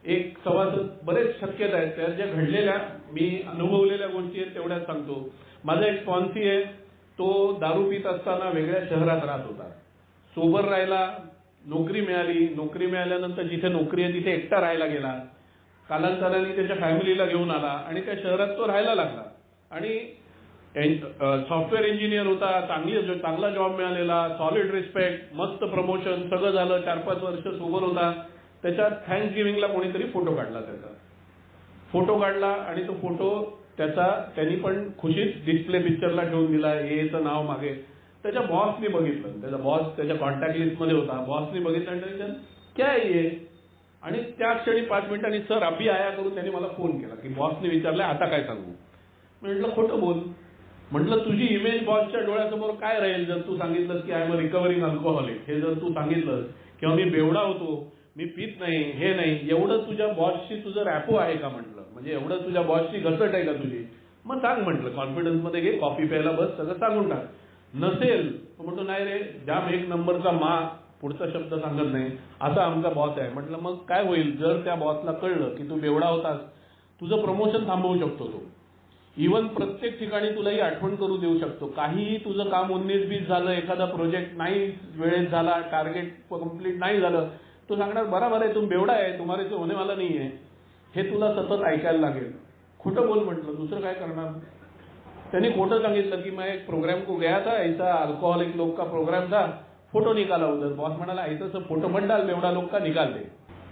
Speaker 1: एक सभासद, बरेच शक्यता आहेत त्या ज्या घडलेल्या, मी अनुभवलेल्या गोष्टी आहेत तेवढ्याच सांगतो. माझा एक स्पॉन्सी आहे, तो दारू पित असताना वेगळ्या शहरात राहत होता. सोबर राहायला नोकरी मिळाली, नोकरी मिळाल्यानंतर जिथे नोकरी आहे तिथे एकटा राहायला गेला. कालांतराने त्याच्या फॅमिलीला घेऊन आला आणि त्या शहरात तो राहायला लागला आणि सॉफ्टवेअर इंजिनियर होता, चांगला जॉब मिळालेला, सॉलिड रिस्पेक्ट, मस्त प्रमोशन, सगळं झालं. 4-5 वर्ष सोबर होता. त्याच्यात थँक्स गिव्हिंगला कोणीतरी फोटो काढला, त्याचा फोटो काढला आणि तो फोटो त्यांनी पण खुशीत डिस्प्ले पिक्चरला ठेवून दिला. एचं नाव मागे त्याच्या बॉसनी बघितलं, त्याचा बॉस त्याच्या कॉन्टॅक्ट लिस्टमध्ये होता. बॉसनी बघितलं आणि त्यांनी काय ये, आणि त्या क्षणी 5 मिनिटांनी सर अभि आया करून त्यांनी मला फोन केला की बॉसने विचारलं आता काय सांगू. म्हटलं खोटं बोल. म्हटलं तुझी इमेज बॉसच्या डोळ्यासमोर काय राहील जर तू सांगितलंस की आय एम अ रिकव्हरिंग अल्कोहॉलिक. हे जर तू सांगितलंस किंवा मी बेवडा होतो, मी पित नाही, हे नाही, एवढं तुझ्या बॉसशी तुझं रॅपो आहे का म्हटलं, म्हणजे एवढं तुझ्या बॉसची घसट आहे का तुझी, मग सांग म्हटलं, कॉन्फिडन्समध्ये घे, कॉफी प्यायला बस, सगळं सांगून टाक. नसेल तो म्हणतो नाही रे जाम 1 नंबरचा पुढचा शब्द सांगत नाही, असा आमचा बॉस आहे. म्हटलं मग काय होईल जर त्या बॉसला कळलं की तू बेवडा होतास, तुझं प्रमोशन थांबवू शकतो तो. इव्हन प्रत्येक ठिकाणी तुलाही आठवण करू देऊ शकतो. काहीही तुझं काम 19-20 झालं, एखादा प्रोजेक्ट नाही वेळेत झाला, टार्गेट कंप्लीट नाही झालं, तो सांगणार बराबर आहे, तुम बेवडा आहे, तुम्हारे से होने वाला नहीं है. हे तुला सतत ऐकायला लागेल. खोटं बोल म्हटलं, दुसरं काय करणार. त्यांनी खोटं सांगितलं की मैं एक प्रोग्राम को गया था, ऐसा अल्कोहलिक लोग का प्रोग्राम था, फोटो निकाला उधर. बॉस म्हणाला ऐसा फोटो मत डाल, बेवडा लोक का निकाल दे.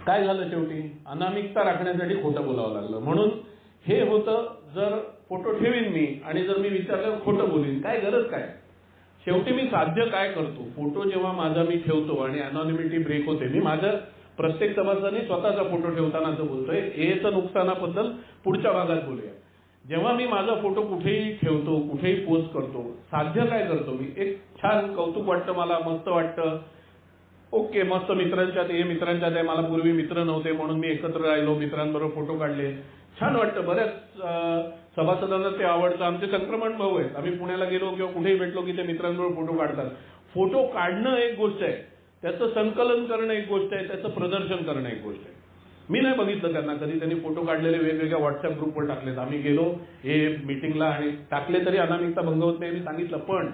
Speaker 1: काय झालं शेवटी, अनामिकता राखण्यासाठी खोटं बोलावं लागलं. म्हणून हे होतं, जर फोटो ठेवीन मी आणि जर मी विचारलं खोटं बोलीन, काय गरज काय. शेवटी मी साध्य काय करतो, फोटो जेव्हा माझा मी ठेवतो आणि अनॉनिमिटी ब्रेक होते, मी माझं प्रत्येक सभासदाने स्वतःचा फोटो ठेवताना असं बोलतोय. एचं नुकसानाबद्दल पुढच्या भागात बोलूया. जेव्हा मी माझा फोटो कुठेही ठेवतो, कुठेही पोस्ट करतो, साध्य काय करतो मी, एक छान कौतुक वाटतं मला, मस्त वाटतं, ओके मस्त मित्रांच्यात आहे, मला पूर्वी मित्र नव्हते म्हणून मी एकत्र राहिलो, मित्रांबरोबर फोटो काढले, छान वाटतं. बऱ्याच सभासदांना ते आवडतं. आमचे संक्रमण भाऊ आहेत, आम्ही पुण्याला गेलो किंवा कुठेही भेटलो की ते मित्रांबरोबर फोटो काढतात. फोटो काढणं एक गोष्ट आहे, त्याचं संकलन करणं एक गोष्ट आहे, त्याचं प्रदर्शन करणं एक गोष्ट आहे. मी नाही बघितलं त्यांना कधी त्यांनी फोटो काढलेले वेगवेगळ्या व्हॉट्सअप ग्रुपवर टाकलेत. आम्ही गेलो हे मीटिंगला आणि टाकले तरी अनामिकता भंग होत नाही मी सांगितलं. पण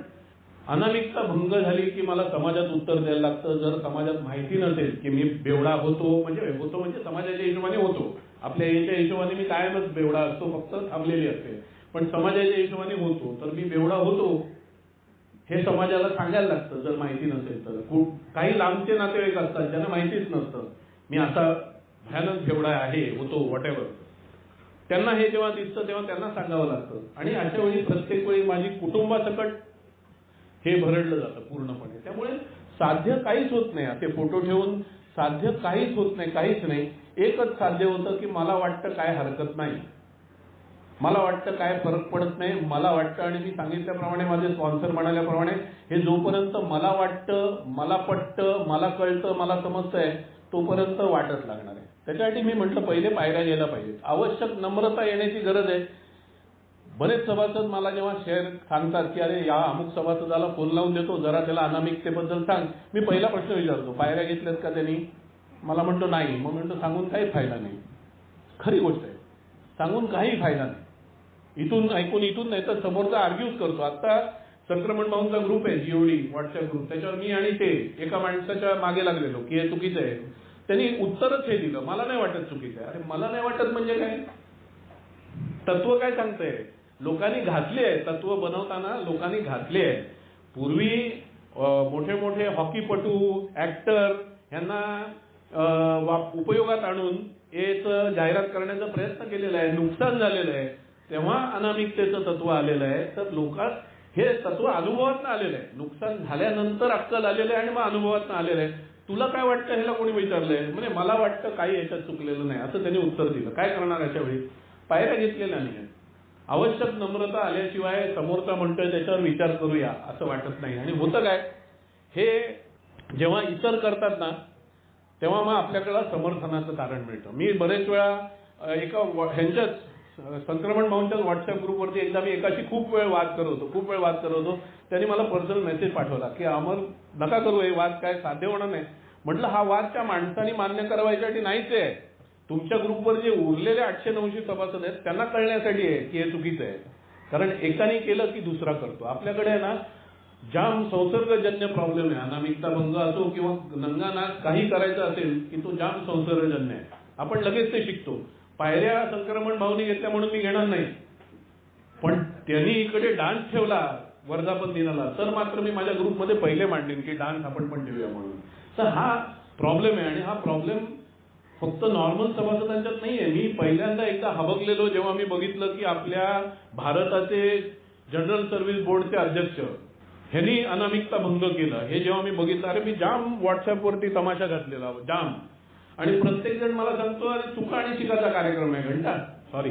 Speaker 1: अनामिकता भंग झाली की मला समाजात उत्तर द्यायला लागतं. जर समाजात माहिती नसेल की मी बेवडा होतो म्हणजे समाजाच्या हिशोबाने होतो, आपल्या याच्या हिशोबाने मी कायमच बेवडा असतो, फक्त थांबलेली असते, पण समाजाच्या हिशोबाने होतो, तर मी बेवडा होतो हे समाजाला सांगायला लागतं जर माहिती नसेल तर. काही लांबचे नातेवाईक असतात ज्यांना माहितीच नसतं मी असा भयानक बेवडा आहे, होतो, व्हॉटेव्हर, त्यांना हे जेव्हा दिसतं तेव्हा त्यांना सांगावं लागतं. आणि अशा वेळी प्रत्येक वेळी माझी कुटुंबासकट हे भरडलं जातं पूर्णपणे. त्यामुळे साध्य काहीच होत नाही, असे फोटो ठेवून साध्य काहीच होत नाही, काहीच नाही. एकच साध्य होतं की मला वाटतं काय हरकत नाही, मला वाटतं काय फरक पडत नाही, मला वाटतं. आणि मी सांगितल्याप्रमाणे माझे स्पॉन्सर म्हणाल्याप्रमाणे हे जोपर्यंत मला वाटतं, मला पटतं, मला कळतं, मला समजतंय, तोपर्यंत वाटच लागणार आहे. त्याच्यासाठी मी म्हटलं पहिले पायऱ्या गेल्या पाहिजेत. आवश्यक नम्रता येण्याची गरज आहे. बरेच सभासद मला जेव्हा शेअर सांगतात की अरे या अमुक सभासदाला फोन लावून देतो, जरा त्याला अनामिकतेबद्दल सांग, मी पहिला प्रश्न विचारतो पायऱ्या घेतल्यात का त्यांनी. मला म्हणतो नाही. मग म्हणतो सांगून काही फायदा नाही. खरी गोष्ट आहे, सांगून काही फायदा नाही. इथून ऐकून इथून नाही तर समोरचा आर्ग्यूज करतो. आता संक्रमण भाऊंचा ग्रुप आहे जीओडी व्हॉट्सअप ग्रुप, त्याच्यावर मी आणि ते एका माणसाच्या मागे लागलेलो की हे चुकीचं आहे. त्यांनी उत्तरच हे दिलं, मला नाही वाटत चुकीचं आहे. अरे मला नाही वाटत म्हणजे काय, तत्व काय सांगतंय, लोकांनी घातले आहे, तत्व बनवताना लोकांनी घातले आहे. पूर्वी मोठे मोठे हॉकीपटू, ऍक्टर यांना उपयोगात आणून याचं जाहिरात करण्याचा प्रयत्न केलेला आहे, नुकसान झालेलं आहे. तेव्हा अनामिकतेचं तत्व आलेलं आहे. तर लोकात हे तत्व अनुभवातनं आलेलं आहे, नुकसान झाल्यानंतर अक्कल आलेलं आहे आणि मग अनुभवातनं आलेलं आहे. तुला काय वाटतं ह्याला कोणी विचारलंय, म्हणजे मला वाटतं काही याच्यात चुकलेलं नाही असं त्यांनी उत्तर दिलं. काय करणार अशा वेळी, पायऱ्या घेतलेल्या नाही. आवश्यक नम्रता आल्याशिवाय समोरचा म्हणतोय त्याच्यावर विचार करूया असं वाटत नाही. आणि होतं काय, हे जेव्हा इतर करतात ना तेव्हा मग आपल्याकडे समर्थनाचं कारण मिळतं. मी बरेच वेळा एका ह्यांच्याच संक्रमण भाऊंच्याच व्हॉट्सअप ग्रुपवरती एकदा मी एकाशी खूप वेळ वाद करत होतो. त्यांनी मला पर्सनल मेसेज पाठवला की अमर नका करू, हे वाद काय साध्य होणार नाही. म्हटलं हा वाद त्या माणसाने मान्य करायसाठी नाहीच आहे, तुमच्या ग्रुपवर जे उरलेले 800-900 सभासद आहेत त्यांना कळण्यासाठी आहे की हे चुकीचं आहे. कारण एकाने केलं की दुसरा करतो. आपल्याकडे आहे ना जाम संसर्गजन्य प्रॉब्लेम आहे. अनामिकता भंग असो किंवा नंगानाच काही करायचं असेल की तो जाम संसर्गजन्य आहे. आपण लगेच ते शिकतो. पायऱ्या संक्रमण भावनी घेतल्या म्हणून मी घेणार नाही, पण त्यांनी इकडे डान्स ठेवला वर्धापन दिनाला तर मात्र मी माझ्या ग्रुपमध्ये पहिले मांडेन की डान्स आपण पण ठेवूया म्हणून. तर हा प्रॉब्लेम आहे आणि हा प्रॉब्लेम फक्त नॉर्मल सभासदांच्यात नाहीये. मी पहिल्यांदा एकदा हबकलेलो जेव्हा मी बघितलं की आपल्या भारताचे जनरल सर्व्हिस बोर्डचे अध्यक्ष ह्यांनी अनामिकता भंग केला. हे जेव्हा मी बघितलं, अरे मी जाम व्हॉट्सअपवरती तमाशा घातलेला जाम. आणि प्रत्येक जण मला सांगतो अरे चुका आणि शिकाचा कार्यक्रम आहे. घंटा सॉरी,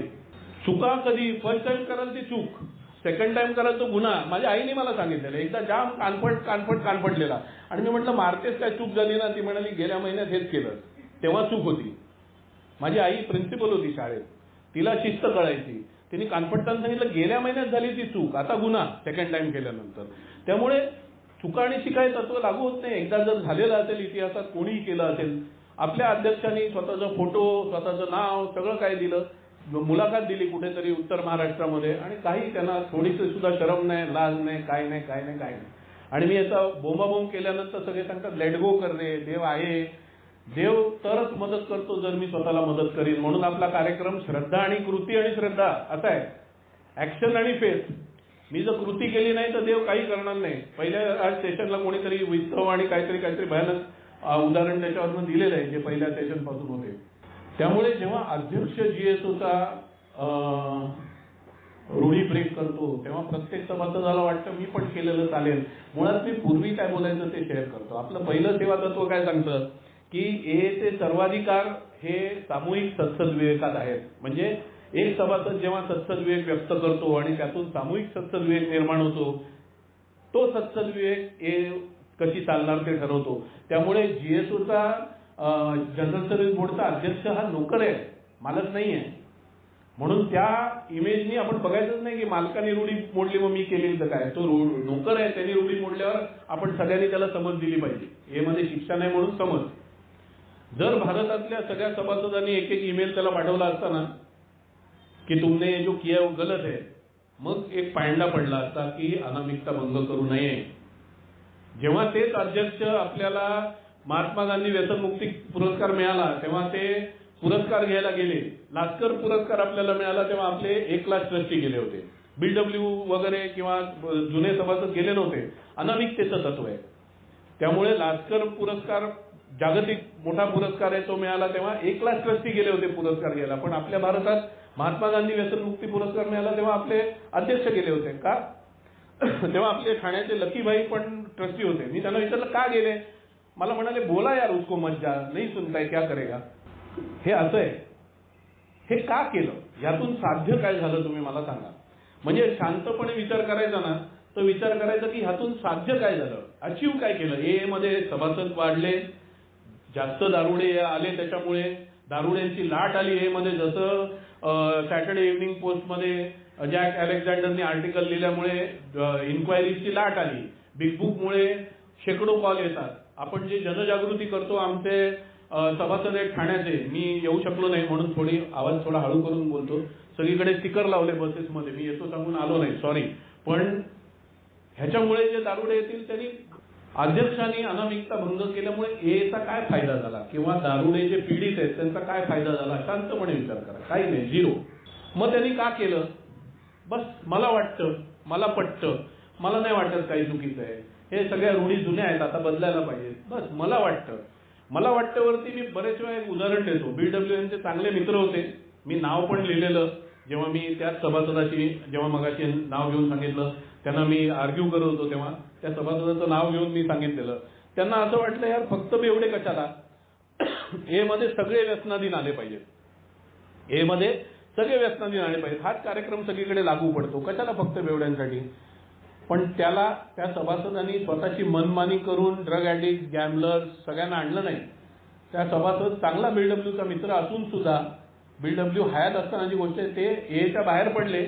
Speaker 1: चुका कधी फर्स्ट टाइम कराल ती चूक, सेकंड टाइम कराल तो गुन्हा. माझ्या आईने मला सांगितलेलं. एकदा जाम कानफडलेला आणि मी म्हटलं मारतेच काय, चूक झाली ना? ती म्हणाली गेल्या महिन्यात हेच केलं, तेव्हा चूक होती. माझी आई प्रिन्सिपल होती शाळेत, तिला शिस्त कळायची. तिने कानफडताना सांगितलं गेल्या महिन्यात झाली ती चूक, आता गुन्हा सेकंड टाइम केल्यानंतर. त्यामुळे चुका आणि शिकाय तत्व लागू होत नाही. एकदा जर झालेलं असेल इतिहासात, कोणीही केलं असेल, आपल्या अध्यक्षांनी स्वतःचा फोटो, स्वतःचं नाव सगळं काय दिलं, मुलाखत दिली कुठेतरी उत्तर महाराष्ट्रामध्ये, आणि काही त्यांना थोडीशी सुद्धा शरम नाही, लाज नाही, काय नाही. आणि मी याचा बोंबाबोंब केल्यानंतर सगळे सांगतात लेट गो कर रे, देव आहे, देव तरच मदत करतो जर मी स्वतःला मदत करीन. म्हणून आपला कार्यक्रम श्रद्धा आणि कृती आणि श्रद्धा असा आहे, ऍक्शन आणि फेथ. मी जर कृती केली नाही तर देव काही करणार नाही. पहिल्या सेशनला कोणीतरी विस्तव आणि काहीतरी भयानक उदाहरण त्याच्यावरून दिलेलं आहे जे पहिल्या सेशन पासून होते. त्यामुळे जेव्हा अध्यक्ष जीएसओचा रूढी ब्रेक करतो तेव्हा प्रत्येक सभासदाला वाटतं मी पण केलेलं चालेल. मुळात मी पूर्वी काय बोलायचं ते शेअर करतो. आपलं पहिलं सेवा तत्व काय सांगतं की एचे सर्वाधिकार हे सामूहिक सत्सद्विवेकात आहेत. म्हणजे एक सभासद जेव्हा सत्सद्विवेक व्यक्त करतो आणि त्यातून सामूहिक सत्सद्विवेक निर्माण होतो, तो सत्सद्विवेक कशी चालणार ते ठरवतो. त्यामुळे जीएसओचा जनरल सर्व्हिस बोर्डचा अध्यक्ष हा नोकर आहे, मालक नाही आहे. म्हणून त्या इमेजनी आपण बघायचंच नाही की मालकाने रूढी मोडली मग मी केली तर काय. तो नोकर आहे, त्यांनी रूढी मोडल्यावर आपण सगळ्यांनी त्याला समज दिली पाहिजे. हे मध्ये शिक्षा नाही म्हणून समज. जर भारतातल्या सगळ्या सभासदांनी एक ईमेल त्याला पाठवला असताना की तुमने जो किया वो गलत है, मग एक पायंडा पडला असता की अनामिकता भंग करू नये. जेव्हा तेच अध्यक्ष आपल्याला महात्मा गांधी व्यसनमुक्ती पुरस्कार मिळाला तेव्हा ते पुरस्कार घ्यायला गेले. लास्कर पुरस्कार आपल्याला मिळाला तेव्हा आपले 1 लाख ट्रस्टी गेले होते. बीडब्ल्यू वगैरे किंवा जुने सभासद गेले नव्हते. अनामिकतेचं तत्व आहे. त्यामुळे लास्कर पुरस्कार जागतिक मोठा पुरस्कार आहे, तो मिळाला तेव्हा 1 लाख ट्रस्टी गेले होते पुरस्कार घ्यायला. पण आपल्या भारतात महात्मा गांधी व्यसनमुक्ती पुरस्कार मिळाला तेव्हा आपले अध्यक्ष गेले होते. का? तेव्हा आपले ठाण्याचे लकीभाई पण ट्रस्टी होते. मी त्यांना विचारलं का गेले? मला म्हणाले बोला यार उसको मज्जा नाही सुनताय क्या करेगा. हे असं आहे. हे का केलं? यातून साध्य काय झालं तुम्ही मला सांगा. म्हणजे शांतपणे विचार करायचा ना, तर विचार करायचा की ह्यातून साध्य काय झालं, अचीव काय केलं. ए मध्ये सभासद वाढले, जास्त दारुडे आले, त्याच्यामुळे दारुड्यांची लाट आली. ए मध्ये जसं सॅटर्डे इव्हनिंग पोस्टमध्ये जॅक अलेक्झांडरने आर्टिकल लिहिल्यामुळे इन्क्वायरीची लाट आली. बिग बुकमुळे शेकडो कॉल येतात. आपण जे जनजागृती करतो, आमचे सभासद आहेत ठाण्याचे, मी येऊ शकलो नाही म्हणून आवाज थोडा हळू करून बोलतो. सगळीकडे स्टिकर लावले बसेसमध्ये, मी येतो सांगून आलो नाही, सॉरी. पण ह्याच्यामुळे जे दारुडे येतील त्यांनी अध्यक्षांनी अनामिकता भंग केल्यामुळे एचा काय फायदा झाला किंवा दारुडे जे पीडित आहेत त्यांचा काय फायदा झाला, शांतपणे विचार करा. काही नाही, झिरो. मग त्यांनी का केलं? बस मला वाटतं, मला पटतं, मला नाही वाटत काही चुकीचं आहे. हे सगळ्या रूढी जुन्या आहेत, आता बदलायला पाहिजे. बस मला वाटतं वरती मी बरेच वेळा एक उदाहरण देतो. बीडब्ल्यूएनचे चांगले मित्र होते. मी नाव पण लिहिलेलं. जेव्हा मी त्याच सभासदाची जेव्हा मगाशी नाव घेऊन सांगितलं, त्यांना मी आर्ग्यू करत होतो तेव्हा त्या सभासदाचं नाव घेऊन मी सांगितलेलं. त्यांना असं वाटलं यार फक्त बेवडे कशाला, ए मध्ये सगळे व्यसनाधीन आले पाहिजेत, ए मध्ये सगळे व्यसनाधीन आले पाहिजेत. हाच कार्यक्रम सगळीकडे लागू पडतो, कशाला फक्त बेवड्यांसाठी. पण त्याला त्या सभासदांनी स्वतःची मनमानी करून ड्रग ॲडिक्ट, गॅमलर्स सगळ्यांना आणलं नाही. त्या सभासद चांगला बीडब्ल्यूचा मित्र असून सुद्धा बीडब्ल्यू हयात असतानाची गोष्ट आहे, ते एच्या बाहेर पडले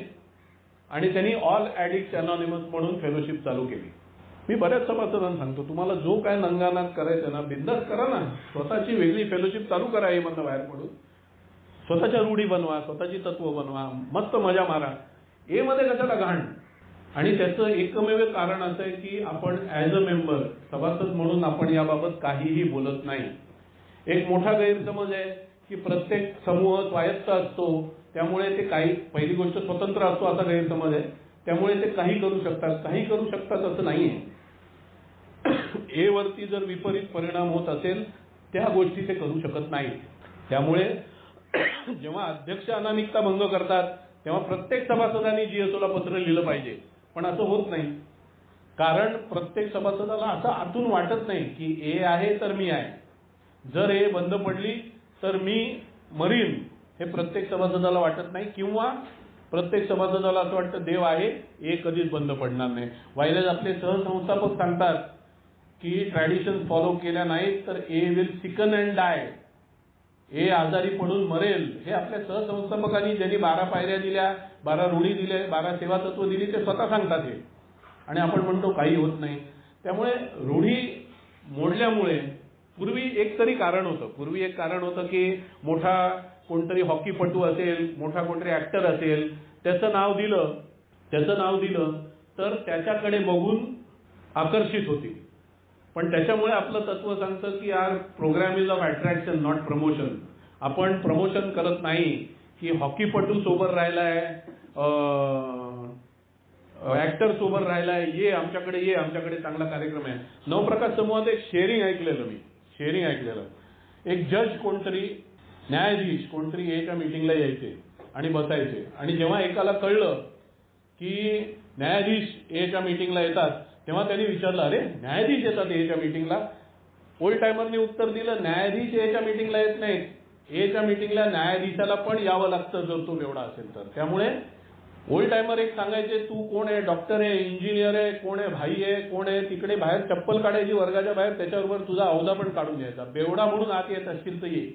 Speaker 1: आणि त्यांनी ऑल ॲडिक्ट अनॉनिमस म्हणून फेलोशिप चालू केली. मी बऱ्याच सभासदांना सांगतो, तुम्हाला जो काय नंगानात करायचं ना, बिंदास करा ना. स्वतःची वेगळी फेलोशिप चालू करा, हे मधनं बाहेर पडून स्वतःच्या रूढी बनवा, स्वतःची तत्व बनवा, मस्त मजा मारा. ए मध्ये कशाला घाण. आणि त्याचं एकमेव कारण असं आहे की आपण ॲज अ मेंबर, सभासद म्हणून आपण याबाबत काहीही बोलत नाही. एक मोठा गैरसमज आहे की प्रत्येक समूह स्वायत्त असतो, त्यामुळे ते काही, पहिली गोष्ट स्वतंत्र असतो असा गैरसमज आहे. त्यामुळे ते काही करू शकतात असं नाहीये. ए वरती जर विपरीत परिणाम होत असेल त्या गोष्टी ते करू शकत नाही. त्यामुळे जेव्हा अध्यक्ष अनामिकता भंग करतात तेव्हा प्रत्येक सभासदांनी GSOला पत्र लिहिलं पाहिजे, पण असं होत नाही. कारण प्रत्येक सभासदाला असं आतून वाटत नाही की ए आहे तर मी आहे, जर ए बंद पडली तर मी मरीन, हे प्रत्येक सभासदाला वाटत नाही. किंवा प्रत्येक सभासदाला असं वाटतं देव आहे, ए कधीच बंद पडणार नाही. वायलाच आपले सहसंस्थापक सांगतात की ट्रॅडिशन फॉलो केल्या नाहीत तर ए विल सिकन अँड डाय, ए आजारी पडून मरेल. हे आपल्या सहसंस्थापकांनी ज्यांनी 12 पायऱ्या दिल्या, 12 रूढी दिल्या, 12 सेवा तत्व दिली, ते स्वतः सांगतात हे. आणि आपण म्हणतो काही होत नाही. त्यामुळे रूढी मोडल्यामुळे पूर्वी एक तरी कारण होतं. पूर्वी एक कारण होतं की मोठा कोणतरी हॉकीपटू असेल, मोठा कोणतरी ऍक्टर असेल, त्याचं नाव दिलं तर त्याच्याकडे बघून आकर्षित होती. पण त्याच्यामुळे आपलं तत्व सांगतं की our program is of attraction not promotion. आपण प्रमोशन करत नाही की हॉकीपटू सोबत राहिलाय, ऍक्टर सोबत राहिलाय, ये आमच्याकडे चांगला कार्यक्रम आहे. नवप्रकाश समूहात एक शेअरिंग ऐकलेलं. एक जज कोणतरी, न्यायाधीश कोणतरी एका मीटिंगला यायचे आणि बसायचे, आणि जेव्हा एकाला कळलं की न्यायाधीश एच्या मीटिंगला येतात तेव्हा त्यांनी विचारलं, अरे न्यायाधीश येतात एच्या मीटिंगला? ओल्ड टायमरने उत्तर दिलं, न्यायाधीश एच्या मीटिंगला येत नाहीत, एच्या मीटिंगला न्यायाधीशाला पण यावं लागतं जर तो एवढा असेल तर. त्यामुळे ओल्ड टायमर एक सांगायचे, तू कोण आहे, डॉक्टर आहे, इंजिनियर आहे, कोण आहे, भाई आहे, कोण आहे, तिकडे बाहेर चप्पल काढायची वर्गाच्या बाहेर, त्याच्याबरोबर तुझा अवधा पण काढून घ्यायचा, बेवडा म्हणून आत येत असतील तर ये.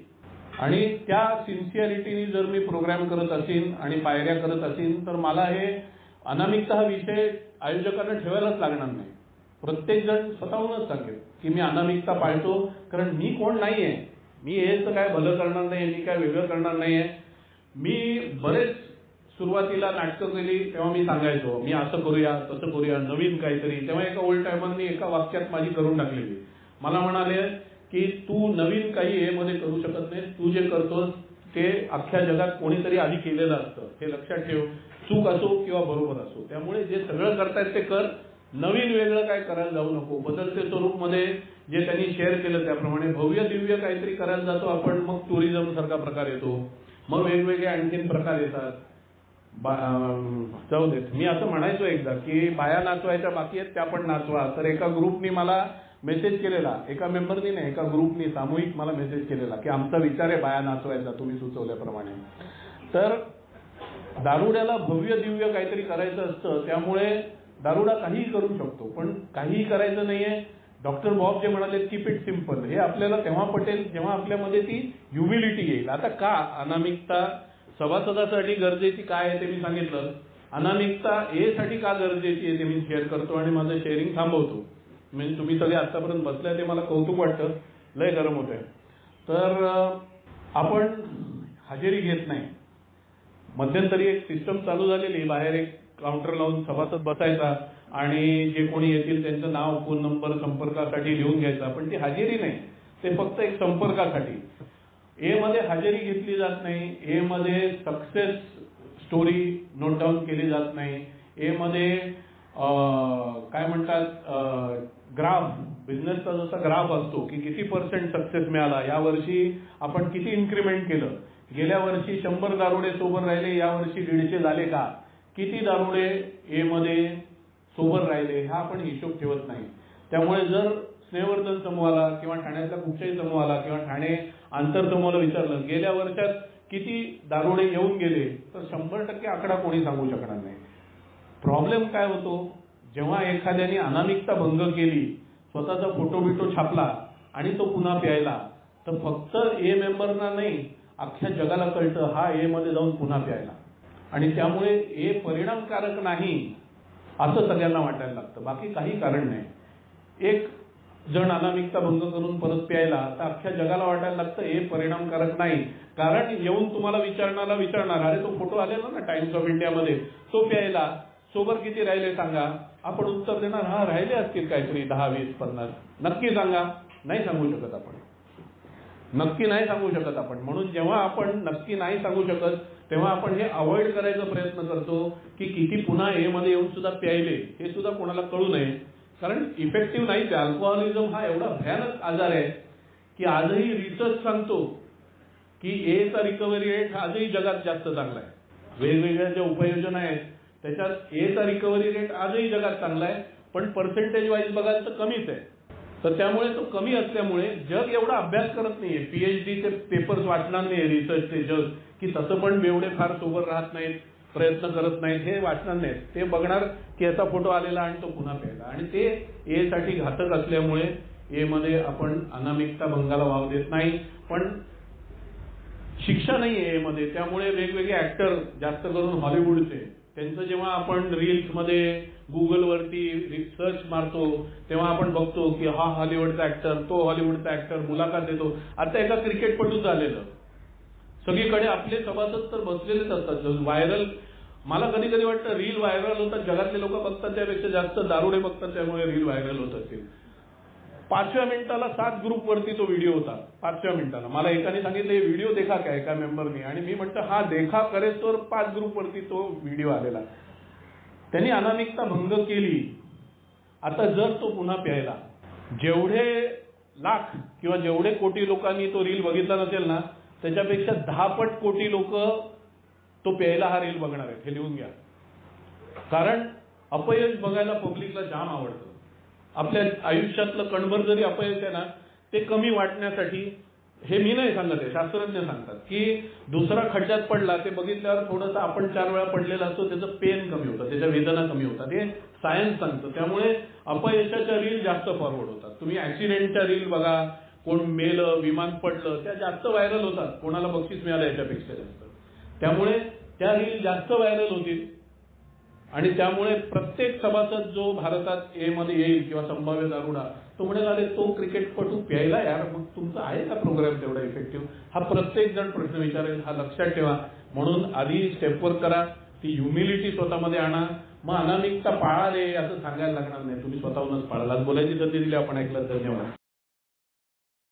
Speaker 1: आणि त्या सिन्सिअरिटीनी जर मी प्रोग्राम करत असेन आणि पायऱ्या करत असेन तर मला हे अनामिकता हा विषय आयोजकांना ठेवायलाच लागणार नाही. प्रत्येक जण स्वतःहूनच सांगेल की मी अनामिकता पाळतो, कारण मी कोण नाहीये, मी हेच काय भलं करणार नाही, मी काय वेगळं करणार नाहीये. मी बरेच सुरुवातीला नाटकं केली तेव्हा मी सांगायचो मी असं करूया तसं करूया, नवीन काहीतरी. तेव्हा एका ओल्ड टायमरनी एका वाक्यात माझी करून टाकलेली. मला म्हणाले की तू नवीन काही हे मध्ये करू शकत नाही, तू जे करतोस ते अख्ख्या जगात कोणीतरी आधी केलेलं असतं, हे लक्षात ठेव, चूक असो किंवा बरोबर असो. त्यामुळे जे सगळं करतायत ते कर, नवीन वेगळं काय करायला जाऊ नको. बदलते स्वरूप मध्ये जे त्यांनी शेअर केलं त्याप्रमाणे भव्य दिव्य काहीतरी करायला जातो आपण, मग टुरिझम सारखा प्रकार येतो, मग वेगवेगळे आणखीन प्रकार येतात. जाऊ देत. मी असं म्हणायचो एकदा की बाया नाचवायच्या बाकी आहेत त्या पण नाचवा. तर एका ग्रुपनी मला मेसेज केलेला, एका मेंबरनी नाही, एका ग्रुपनी सामूहिक मला मेसेज केलेला की आमचा विचार आहे बाया नाचवायचा तुम्ही सुचवल्याप्रमाणे. तर दारुड्याला भव्य दिव्य काहीतरी करायचं असतं, त्यामुळे दारुडा काहीही करू शकतो, पण काहीही करायचं नाहीये. डॉक्टर बॉब जे म्हणाले कीप इट सिम्पल, हे आपल्याला तेव्हा पटेल जेव्हा आपल्यामध्ये ती ह्युमिलिटी येईल. आता का अनामिकता सभासदासाठी गरजेची काय आहे ते मी सांगितलं, अनामिकता ए साठी का गरजेची आहे ते मी शेअर करतो आणि माझं शेअरिंग थांबवतो. म्हणजे तुम्ही सगळे आतापर्यंत बसलाय ते मला कौतुक वाटतं, लय गरम होतंय. तर आपण हजेरी घेत नाही. मध्यंतरी एक सिस्टम चालू झालेली, बाहेर एक काउंटर लावून सभासद बसायचा आणि जे कोणी येतील त्यांचं नाव, फोन नंबर संपर्कासाठी लिहून घ्यायचा, पण ती हजेरी नाही, ते फक्त एक संपर्कासाठी. ए मध्ये हजेरी घेतली जात नाही, ए मध्ये सक्सेस स्टोरी नोट डाऊन केली जात नाही, ए मध्ये काय म्हणतात ग्राफ, बिझनेसचा जसा ग्राफ असतो की किती % सक्सेस मिळाला, यावर्षी आपण किती इन्क्रीमेंट केलं, गेल्या वर्षी 100 दारुडे सोबत राहिले, यावर्षी 150 झाले का, किती दारुडे ए मध्ये सोबत राहिले, हा आपण हिशोब ठेवत नाही. त्यामुळे जर स्नेहवर्धन समूहाला किंवा ठाण्यातल्या कुठच्याही समूहाला किंवा ठाणे आंतर समूहाला विचारलं गेल्या वर्षात किती दारुडे येऊन गेले, तर 100% आकडा कोणी सांगू शकणार नाही. प्रॉब्लेम काय होतो, जेव्हा एखाद्याने अनामिकता भंग केली, स्वतःचा फोटो बिटो छापला आणि तो पुन्हा प्यायला, तर फक्त ए मेंबरना नाही अख्ख्या जगाला कळतं हा ए मध्ये जाऊन पुन्हा प्यायला. आणि त्यामुळे ए परिणामकारक नाही असं सगळ्यांना वाटायला लागतं, बाकी काही कारण नाही. एक जण अनामिकता भंग करून परत प्यायला तर अख्ख्या जगाला वाटायला लागतं हे परिणामकारक नाही. कारण येऊन तुम्हाला विचारणार अरे तो फोटो आलेला ना टाइम्स ऑफ इंडियामध्ये, तो प्यायला सोबत किती राहिले सांगा. आपण उत्तर देणार हा राहिले असतील काहीतरी 10, 20, 50. नक्की सांगा, नाही सांगू शकत आपण, नक्की नाही सांगू शकत आपण. म्हणून जेव्हा आपण नक्की नाही सांगू शकत तेव्हा आपण हे अवॉइड करायचा प्रयत्न करतो की किती पुन्हा ए मध्ये येऊन सुद्धा प्यायले हे सुद्धा कोणाला कळू नये. कारण इफेक्टिव्ह नाहीच आहे. अल्कोहोलिझम हा एवढा भयानक आजार आहे की आजही रिसर्च सांगतो की एचा रिकव्हरी रेट आजही जगात जास्त चांगला आहे. वेगवेगळ्या ज्या उपाययोजना आहेत त्याच्यात एचा रिकव्हरी रेट आजही जगात चांगला आहे, पण पर्सेंटेज वाईज बघाल तर कमीच आहे. तर त्यामुळे तो कमी असल्यामुळे जग एवढा अभ्यास करत नाहीये, पीएचडीचे पेपर्स वाचणार नाही रिसर्चचे जग, की तसं पण एवढे फार सोबर राहत नाहीत, प्रयत्न करत नाहीत, हे वाचणार नाहीत. ते बघणार की याचा फोटो आलेला आणि तो पुन्हा प्यायला, आणि ते ए साठी घातक असल्यामुळे ए मध्ये आपण अनामिकता भंगाला वाव देत नाही. पण शिक्षा नाही आहे मध्ये, त्यामुळे वेगवेगळे ऍक्टर जास्त करून हॉलिवूडचे, त्यांचं जेव्हा आपण रील्समध्ये गुगलवरती सर्च मारतो तेव्हा आपण बघतो की हा हॉलिवूडचा ऍक्टर, तो हॉलिवूडचा ऍक्टर मुलाखत देतो. आता एका क्रिकेटपटू झालेलं, सगळीकडे आपले सभासद तर बसलेलेच असतात. व्हायरल, मला कधी कधी वाटतं रील व्हायरल होतात, जगातले लोक बघतात त्यापेक्षा जास्त दारुडे बघतात, त्यामुळे रील व्हायरल होत असतील. 5व्या मिनिटाला 7 ग्रुपवरती तो व्हिडिओ होता. 5व्या मिनिटाला मला एकाने सांगितलं हे व्हिडिओ देखा काय, एका मेंबरनी, आणि मी म्हटलं हा देखा करेल तर 5 ग्रुपवरती तो व्हिडिओ आलेला. त्यांनी अनामिकता भंग केली. आता जर तो पुन्हा प्यायला, जेवढे लाख किंवा जेवढे कोटी लोकांनी तो रील बघितला नसेल ना, त्याच्यापेक्षा 10 पट कोटी लोक तो प्यायला हा रील बघणार आहेत, हे लिहून घ्या. कारण अपयश बघायला पब्लिकला जाम आवडतं. आपल्या आयुष्यातलं कणभर जरी अपयश आहे ना, ते कमी वाटण्यासाठी, हे मी नाही सांगत आहे, शास्त्रज्ञ सांगतात की दुसरा खड्ड्यात पडला ते बघितल्यावर थोडंसं आपण 4 वेळा पडलेला असतो, त्याचं पेन कमी होतं, त्याच्या वेदना कमी होतात, हे सायन्स सांगतं. त्यामुळे अपयशाच्या रील जास्त फॉरवर्ड होतात. तुम्ही ऍक्सिडेंटच्या रील बघा, कोण मेलं, विमान पडलं, त्या जास्त व्हायरल होतात, कोणाला बक्षीस मिळालं याच्यापेक्षा जास्त. त्यामुळे त्या रील जास्त व्हायरल होतील, आणि त्यामुळे प्रत्येक सभासद जो भारतात ए मध्ये येईल किंवा संभाव्य दारुडा, तो म्हणेल अरे तो क्रिकेटपटू प्यायला यार, मग तुमचा आहे का प्रोग्राम तेवढा इफेक्टिव्ह, हा प्रत्येक जण प्रश्न विचारेल. हा लक्षात ठेवा. म्हणून आधी स्टेपवर करा, ती ह्युमिलिटी स्वतःमध्ये आणा, मग अनामिकता पाळा रे असं सांगायला लागणार नाही, तुम्ही स्वतःहूनच पाळाल. बोलायची संधी दिली आपण, ऐकलं, धन्यवाद.